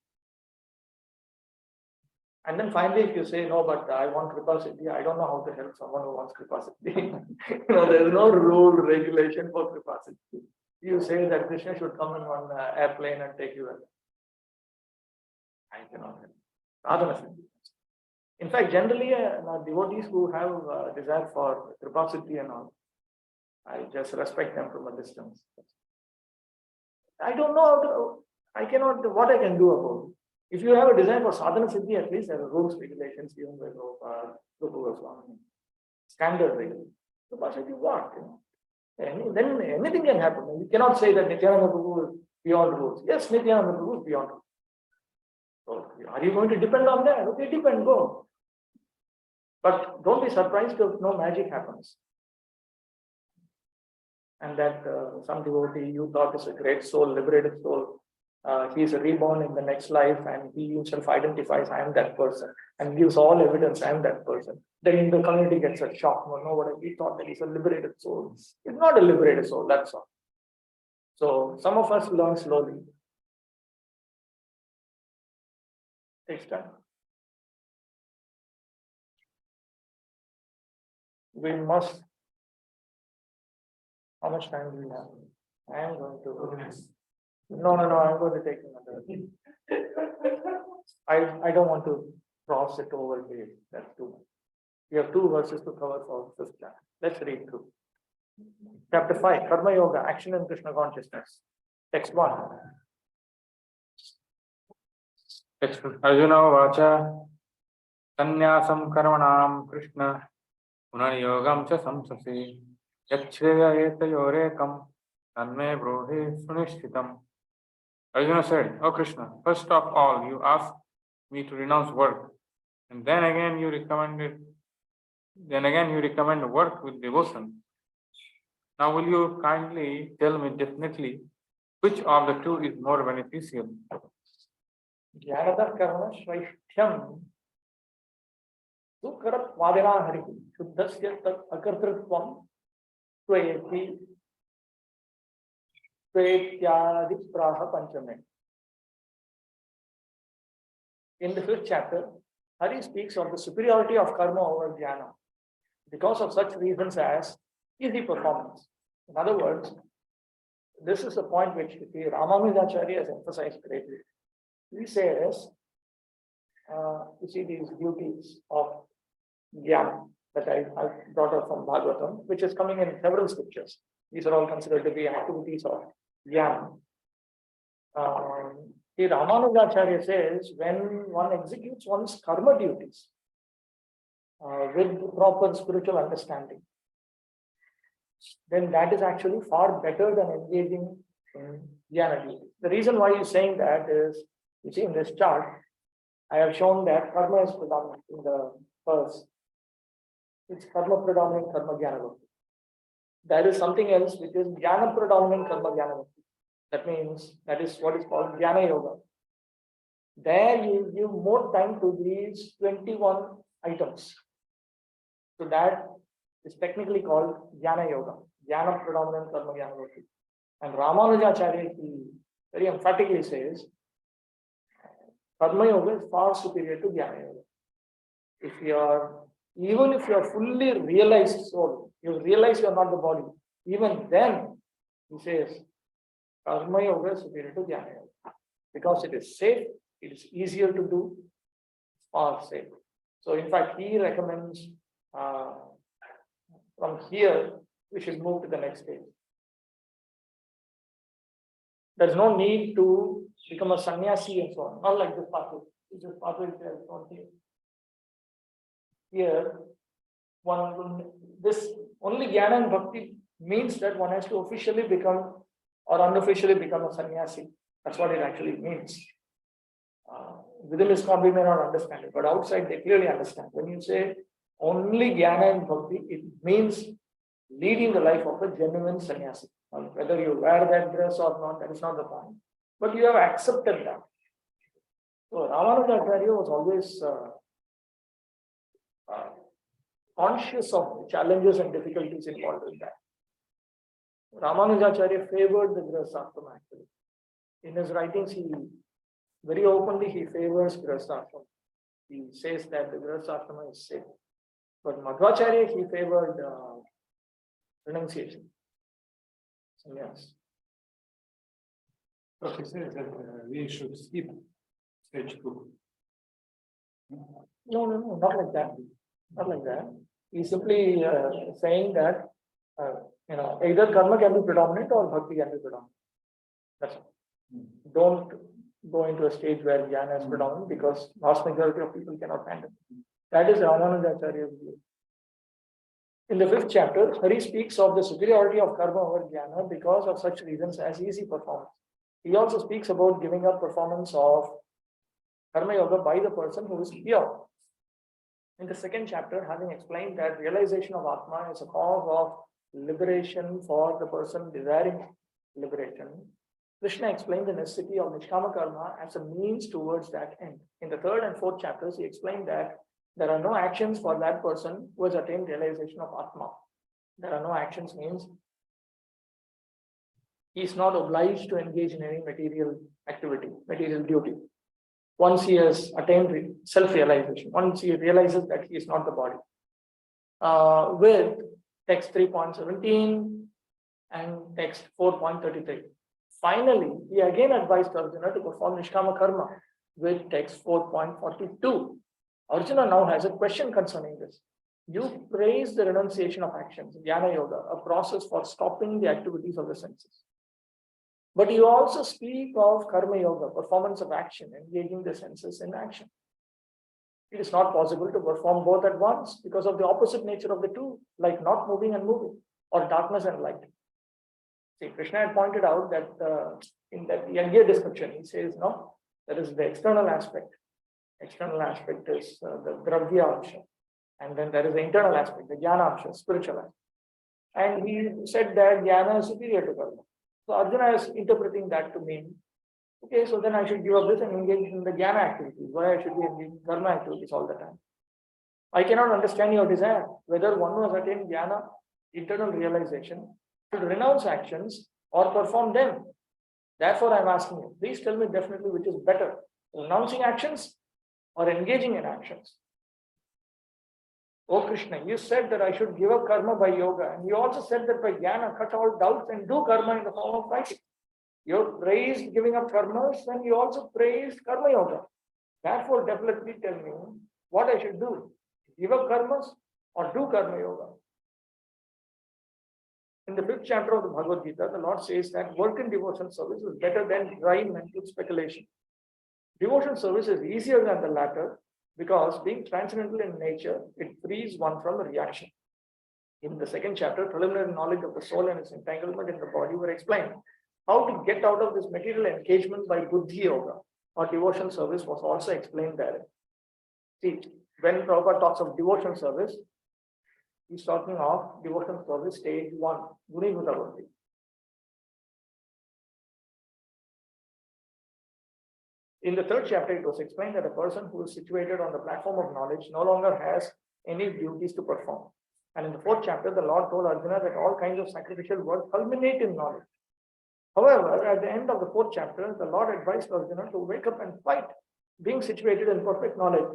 And then finally, if you say, no, but I want Kripa Siddhi, I don't know how to help someone who wants Kripa Siddhi. There is no rule, regulation for Kripa Siddhi. You say that Krishna should come in one airplane and take you away. I cannot help. Sadhana Siddhi. In fact, generally, devotees who have desire for Kripa Siddhi and all, I just respect them from a distance. I don't know how to, I cannot, what I can do about it. If you have a desire for sadhana siddhi, at least there are rules, regulations, even by Goswami. Standard regulations. Kripa Siddhi what? Then anything can happen. You cannot say that Nityananda Prabhu is beyond rules. Yes, Nityananda Prabhu is beyond rules. So are you going to depend on that? Okay, depend, go. But don't be surprised if no magic happens. And that some devotee you thought is a great soul, liberated soul. He is reborn in the next life and he himself identifies, I am that person, and gives all evidence, I am that person. Then the community gets a shock. No, what we thought that he's a liberated soul. He's not a liberated soul, that's all. So some of us learn slowly. Takes time. We must. How much time do we have? I am going to. No, I'm going to take another. I don't want to cross it over here. That's too much. We have 2 verses to cover for 5th chapter. Let's read through. Chapter 5, Karma Yoga, Action in Krishna Consciousness. Text 1. Text Arjuna Vacha Sanyasam Karmanam Krishna Punayogam Cha Samsasi Yachreya Etayorekam Tanme Brohe Sunishtitam. Arjuna said, O Krishna, first of all, you asked me to renounce work, and then again you recommend work with devotion. Now will you kindly tell me definitely which of the 2 is more beneficial? Jnanada karma shraishyam sukarat vadena hari shuddhasya tat akartritvam tvayeti tvayetyadi praha panchame. In the 5th chapter, Hari speaks of the superiority of karma over jnana because of such reasons as easy performance. In other words, this is a point which Ramanujacharya has emphasized greatly. He says, you see these beauties of jnana that I brought up from Bhagavatam, which is coming in several scriptures. These are all considered to be activities of jnana. Ramanujacharya says, when one executes one's karma duties with proper spiritual understanding, then that is actually far better than engaging in jnana duties. The reason why he's saying that is, you see in this chart, I have shown that karma is predominant in the first. It's karma predominant, karma jnana bhakti. There is something else which is jnana predominant, karma jnana bhakti. That means that is what is called jnana yoga. There you give more time to these 21 items. So that is technically called jnana yoga, jnana predominant, karma jnana bhakti. And Ramanujacharya, he very emphatically says, karma yoga is far superior to jnana yoga. Even if you are fully realized soul, you realize you are not the body, even then, he says, karma yoga is superior to jnana yoga. Because it is safe, it is easier to do, far safe. So in fact, he recommends from here, we should move to the next stage. There's no need to become a sannyasi and so on. Not like this pathway. This pathway is there on here. Here, this only jnana and bhakti means that one has to officially become or unofficially become a sannyasi. That's what it actually means. Within ISKCON, we may not understand it, but outside they clearly understand. When you say only jnana and bhakti, it means leading the life of a genuine sannyasi. Whether you wear that dress or not, that is not the point. But you have accepted that. So Ramanujacharya was always conscious of challenges and difficulties involved in that. Ramanujacharya favored the Grihastha actually. In his writings, he very openly he favors Grihastha. He says that the Grihastha is safe. But Madhvacharya, he favored renunciation. Yes. He says that we should skip stage 2. No, not like that. Not like that. He's simply saying that either karma can be predominant or bhakti can be predominant. That's all. Don't go into a stage where jnana is predominant because vast majority of people cannot handle it. That is Ramanujacharya's view. In the 5th chapter, Hari speaks of the superiority of karma over jnana because of such reasons as easy performance. He also speaks about giving up performance of karma yoga by the person who is pure. In the 2nd chapter, having explained that realization of Atma is a cause of liberation for the person desiring liberation, Krishna explained the necessity of Nishkama karma as a means towards that end. In the 3rd and 4th chapters, he explained that there are no actions for that person who has attained realization of Atma. There are no actions means he is not obliged to engage in any material activity, material duty. Once he has attained self-realization, once he realizes that he is not the body. With text 3.17 and text 4.33. Finally, he again advised Arjuna to perform Nishkama karma with text 4.42. Arjuna now has a question concerning this. You praise the renunciation of actions, Jnana Yoga, a process for stopping the activities of the senses. But you also speak of Karma Yoga, performance of action, engaging the senses in action. It is not possible to perform both at once because of the opposite nature of the two, like not moving and moving, or darkness and light. See, Krishna had pointed out that in that Yagya description, he says, no, that is the external aspect. External aspect is the Dravya Amsha. And then there is the internal aspect, the Jnana Amsha, spiritual aspect. And he said that Jnana is superior to Karma. So Arjuna is interpreting that to mean, okay, so then I should give up this and engage in the Jnana activities. Why I should be engaged in Karma activities all the time? I cannot understand your desire, whether one who has attained Jnana, internal realization, should renounce actions or perform them. Therefore, I am asking you, please tell me definitely which is better, renouncing actions or engaging in actions. Oh Krishna, you said that I should give up karma by yoga, and you also said that by jnana, cut all doubts and do karma in the form of fighting. You praised giving up karmas, and you also praised karma yoga. Therefore, definitely tell me what I should do, give up karmas or do karma yoga. In the 5th chapter of the Bhagavad Gita, the Lord says that work in devotion service is better than dry mental speculation. Devotion service is easier than the latter because being transcendental in nature, it frees one from reaction. In the 2nd chapter, preliminary knowledge of the soul and its entanglement in the body were explained. How to get out of this material engagement by Buddhi Yoga or devotion service was also explained there. See, when Prabhupada talks of devotion service, he's talking of devotion service stage 1, Gunibhuta Bhakti. In the 3rd chapter, it was explained that a person who is situated on the platform of knowledge no longer has any duties to perform. And in the 4th chapter, the Lord told Arjuna that all kinds of sacrificial work culminate in knowledge. However, at the end of the 4th chapter, the Lord advised Arjuna to wake up and fight, being situated in perfect knowledge.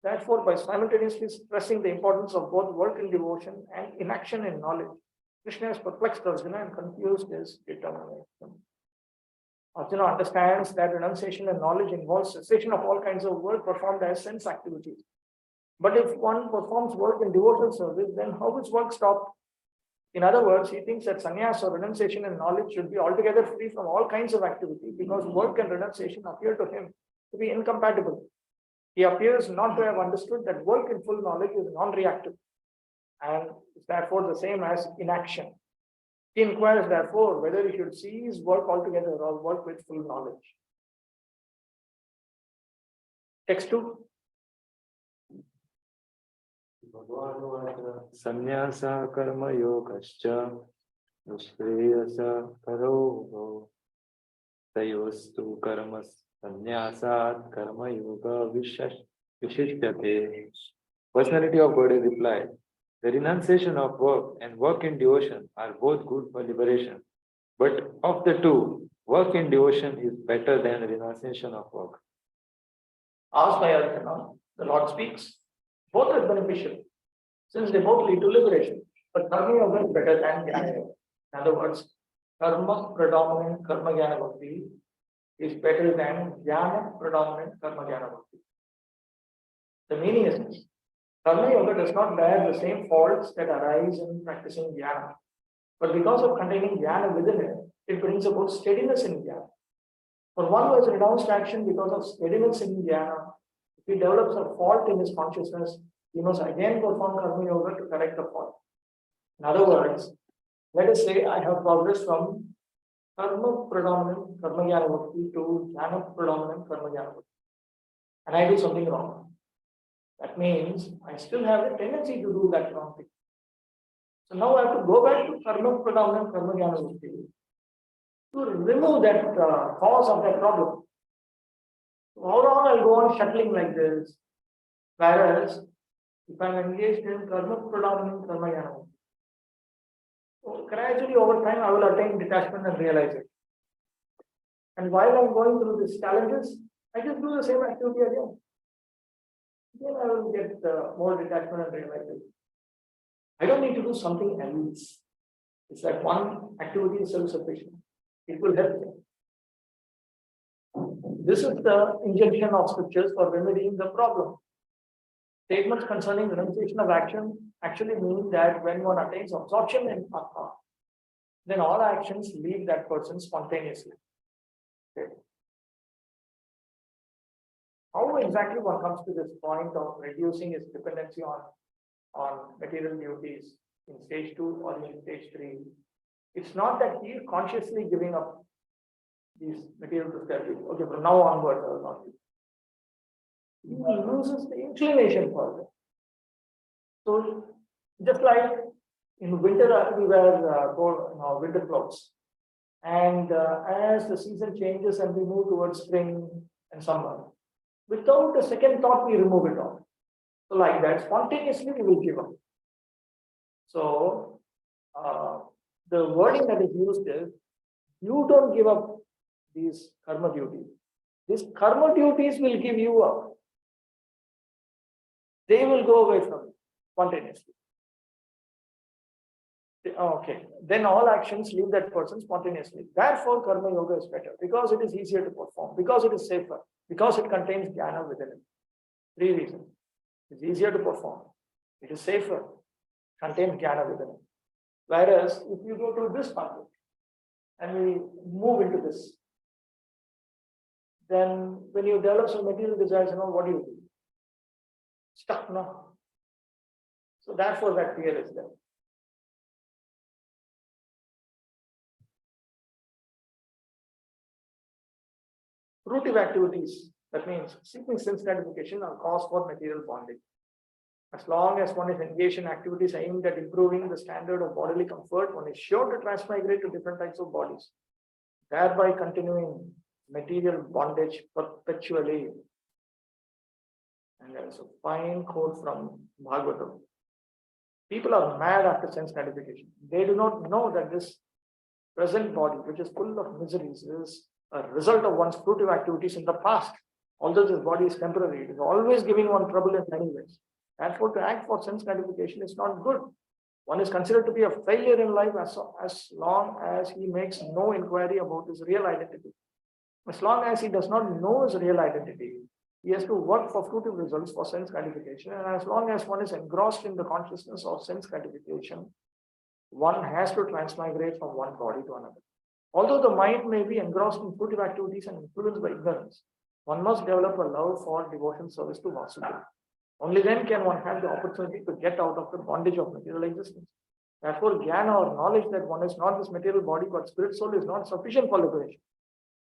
Therefore, by simultaneously stressing the importance of both work in devotion and inaction in knowledge, Krishna has perplexed Arjuna and confused his determination. Arjuna understands that renunciation and knowledge involves cessation of all kinds of work performed as sense activities. But if one performs work in devotional service, then how is work stopped? In other words, he thinks that sannyas or renunciation and knowledge should be altogether free from all kinds of activity because work and renunciation appear to him to be incompatible. He appears not to have understood that work in full knowledge is non-reactive and is therefore the same as inaction. He inquires, therefore, whether he should cease work altogether or work with full knowledge. Text 2. Sannyasa karma yogascha Nushreyasa karo Tayostu karma sannyasat karma yoga vishishyate. Personality of Godhead replied, the renunciation of work and work in devotion are both good for liberation. But of the two, work in devotion is better than renunciation of work. Asked by Arjuna, the Lord speaks. Both are beneficial, since they both lead to liberation. But karma yoga is better than jnana yoga. In other words, karma predominant karma jnana bhakti is better than jnana predominant karma jnana bhakti. The meaning is this. Karma yoga does not bear the same faults that arise in practicing jnana. But because of containing jnana within it, it brings about steadiness in jnana. For one who has renounced action because of steadiness in jnana, if he develops a fault in his consciousness, he must again perform karma yoga to correct the fault. In other words, let us say I have progressed from karma predominant karma jnana bhakti to jnana predominant karma jnana bhakti, and I do something wrong. That means I still have a tendency to do that wrong thing. So now I have to go back to karma predominant karma jnana bhakti to remove that cause of that problem. So how long I'll go on shuttling like this? Whereas if I'm engaged in karma predominant karma jnana, so gradually over time I will attain detachment and realize it. And while I'm going through these challenges, I just do the same activity again. Then I will get more detachment and realize it. I don't need to do something else. It's like one activity is self-sufficient. It will help me. This is the injunction of scriptures for remedying the problem. Statements concerning renunciation of action actually mean that when one attains absorption in Atma, then all actions leave that person spontaneously. Okay. How exactly one comes to this point of reducing his dependency on material duties in stage 2 or in stage 3? It's not that he is consciously giving up these material prosperity. Okay, from now onwards, I will not do. He loses the inclination for it. So, just like in winter, we wear winter clothes. And as the season changes and we move towards spring and summer, without a second thought, we remove it all. So, like that, spontaneously, we will give up. So, the wording that is used is, you don't give up these karma duties. These karma duties will give you up. They will go away from you spontaneously. Okay, then all actions leave that person spontaneously. Therefore, karma yoga is better because it is easier to perform, because it is safer, because it contains jnana within it. 3 reasons. It's easier to perform. It is safer, contains jnana within it. Whereas if you go to this pathway and we move into this, then when you develop some material desires, what do? Stuck now. So therefore that fear is there. Fruitive activities, that means seeking sense gratification, are cause for material bondage. As long as one is engaged in activities aimed at improving the standard of bodily comfort, one is sure to transmigrate to different types of bodies, thereby continuing material bondage perpetually. And there is a fine quote from Bhagavatam. People are mad after sense gratification. They do not know that this present body, which is full of miseries, is a result of one's fruitive activities in the past. Although this body is temporary, it is always giving one trouble in many ways. Therefore, to act for sense gratification is not good. One is considered to be a failure in life as long as he makes no inquiry about his real identity. As long as he does not know his real identity, he has to work for fruitive results for sense gratification. And as long as one is engrossed in the consciousness of sense gratification, one has to transmigrate from one body to another. Although the mind may be engrossed in fruitive activities and influenced by ignorance, one must develop a love for devotion service to Vasudeva. Only then can one have the opportunity to get out of the bondage of material existence. Therefore, jnana or knowledge that one is not this material body but spirit soul is not sufficient for liberation.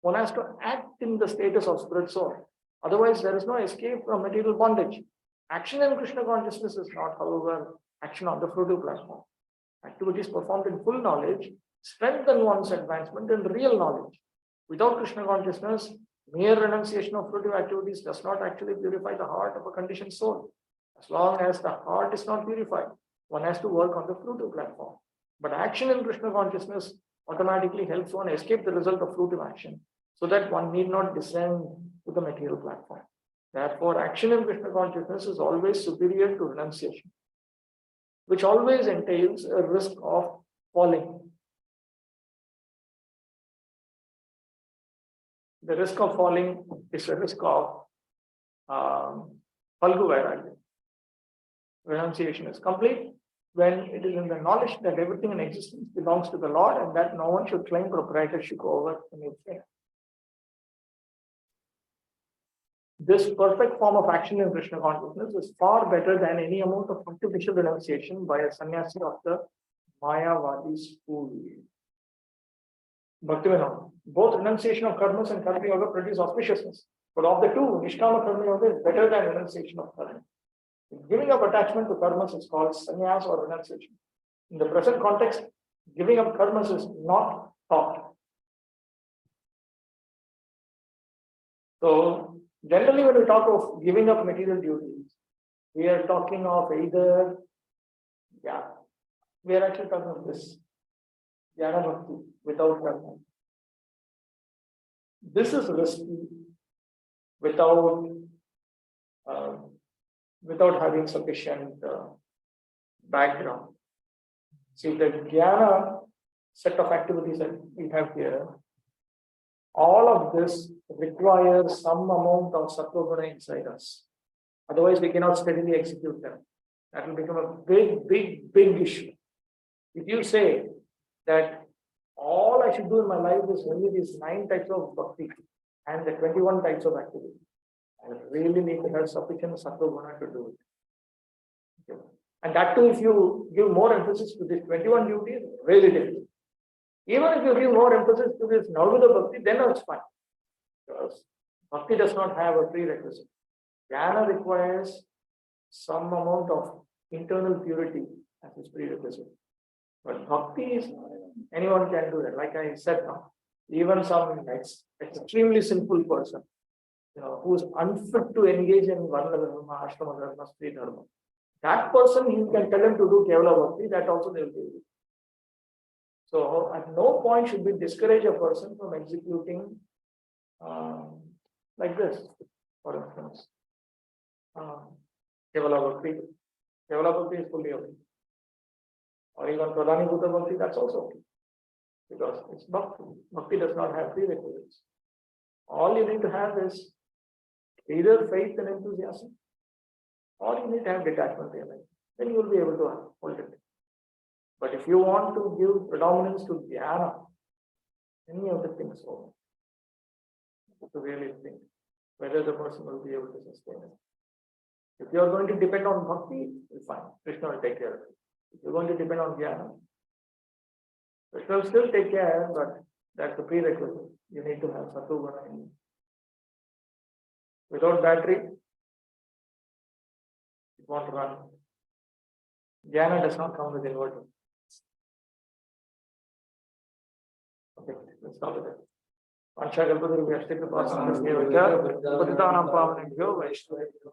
One has to act in the status of spirit soul. Otherwise, there is no escape from material bondage. Action in Krishna consciousness is not, however, action on the fruitive platform. Activities performed in full knowledge strengthen one's advancement in real knowledge. Without Krishna consciousness, mere renunciation of fruitive activities does not actually purify the heart of a conditioned soul. As long as the heart is not purified, one has to work on the fruitive platform. But action in Krishna consciousness automatically helps one escape the result of fruitive action, so that one need not descend to the material platform. Therefore, action in Krishna consciousness is always superior to renunciation, which always entails a risk of falling. The risk of falling is a risk of Falgu Vairagya. Renunciation is complete when it is in the knowledge that everything in existence belongs to the Lord and that no one should claim proprietorship over anything. This perfect form of action in Krishna consciousness is far better than any amount of artificial renunciation by a sannyasi of the Mayavadi school. Bhaktivinoda. Both renunciation of karmas and karma yoga produce auspiciousness. But of the two, Nishkama karma yoga is better than renunciation of karma. Giving up attachment to karmas is called sannyas or renunciation. In the present context, giving up karmas is not taught. So, generally when we talk of giving up material duties, we are talking of either, we are actually talking of this, Jnana Bhakti without karma. This is risky without having sufficient background. See, the Jnana set of activities that we have here, all of this requires some amount of sattva guna inside us. Otherwise, we cannot steadily execute them. That will become a big issue. If you say that all I should do in my life is only these 9 types of bhakti and the 21 types of activity, I really need to have sufficient sattva guna to do it. Okay. And that too, if you give more emphasis to these 21 duties, really difficult. Even if you give more emphasis to this Navada Bhakti, then it's fine. Because Bhakti does not have a prerequisite. Jnana requires some amount of internal purity as its prerequisite. But Bhakti is, anyone can do it. Like I said now, even some extremely simple person, who is unfit to engage in Varna Dharma, Ashrama Dharma, Street Dharma. That person, you can tell him to do Kevala Bhakti, that also they will do. So at no point should we discourage a person from executing like this, for instance. Kevala Bhakti. Kevala Bhakti is fully okay. Or even Pradhani Bhuta Bhakti, that's also okay. Because it's Bhakti. Bhakti does not have prerequisites. All you need to have is either faith and enthusiasm, or you need to have detachment. Then you will be able to hold it. But if you want to give predominance to dhyana, any of the things over, to really think whether the person will be able to sustain it. If you are going to depend on bhakti, it's fine. Krishna will take care of it. If you're going to depend on dhyana, Krishna will still take care, but that's the prerequisite. You need to have sattva guna in you. Without battery, it won't run. Jnana does not come with inverter. Okay, let's stop with that. Panchakalpadurubhyashti kripasamudasya vacha, patitanam pavanebhyo vaishnavebhyo.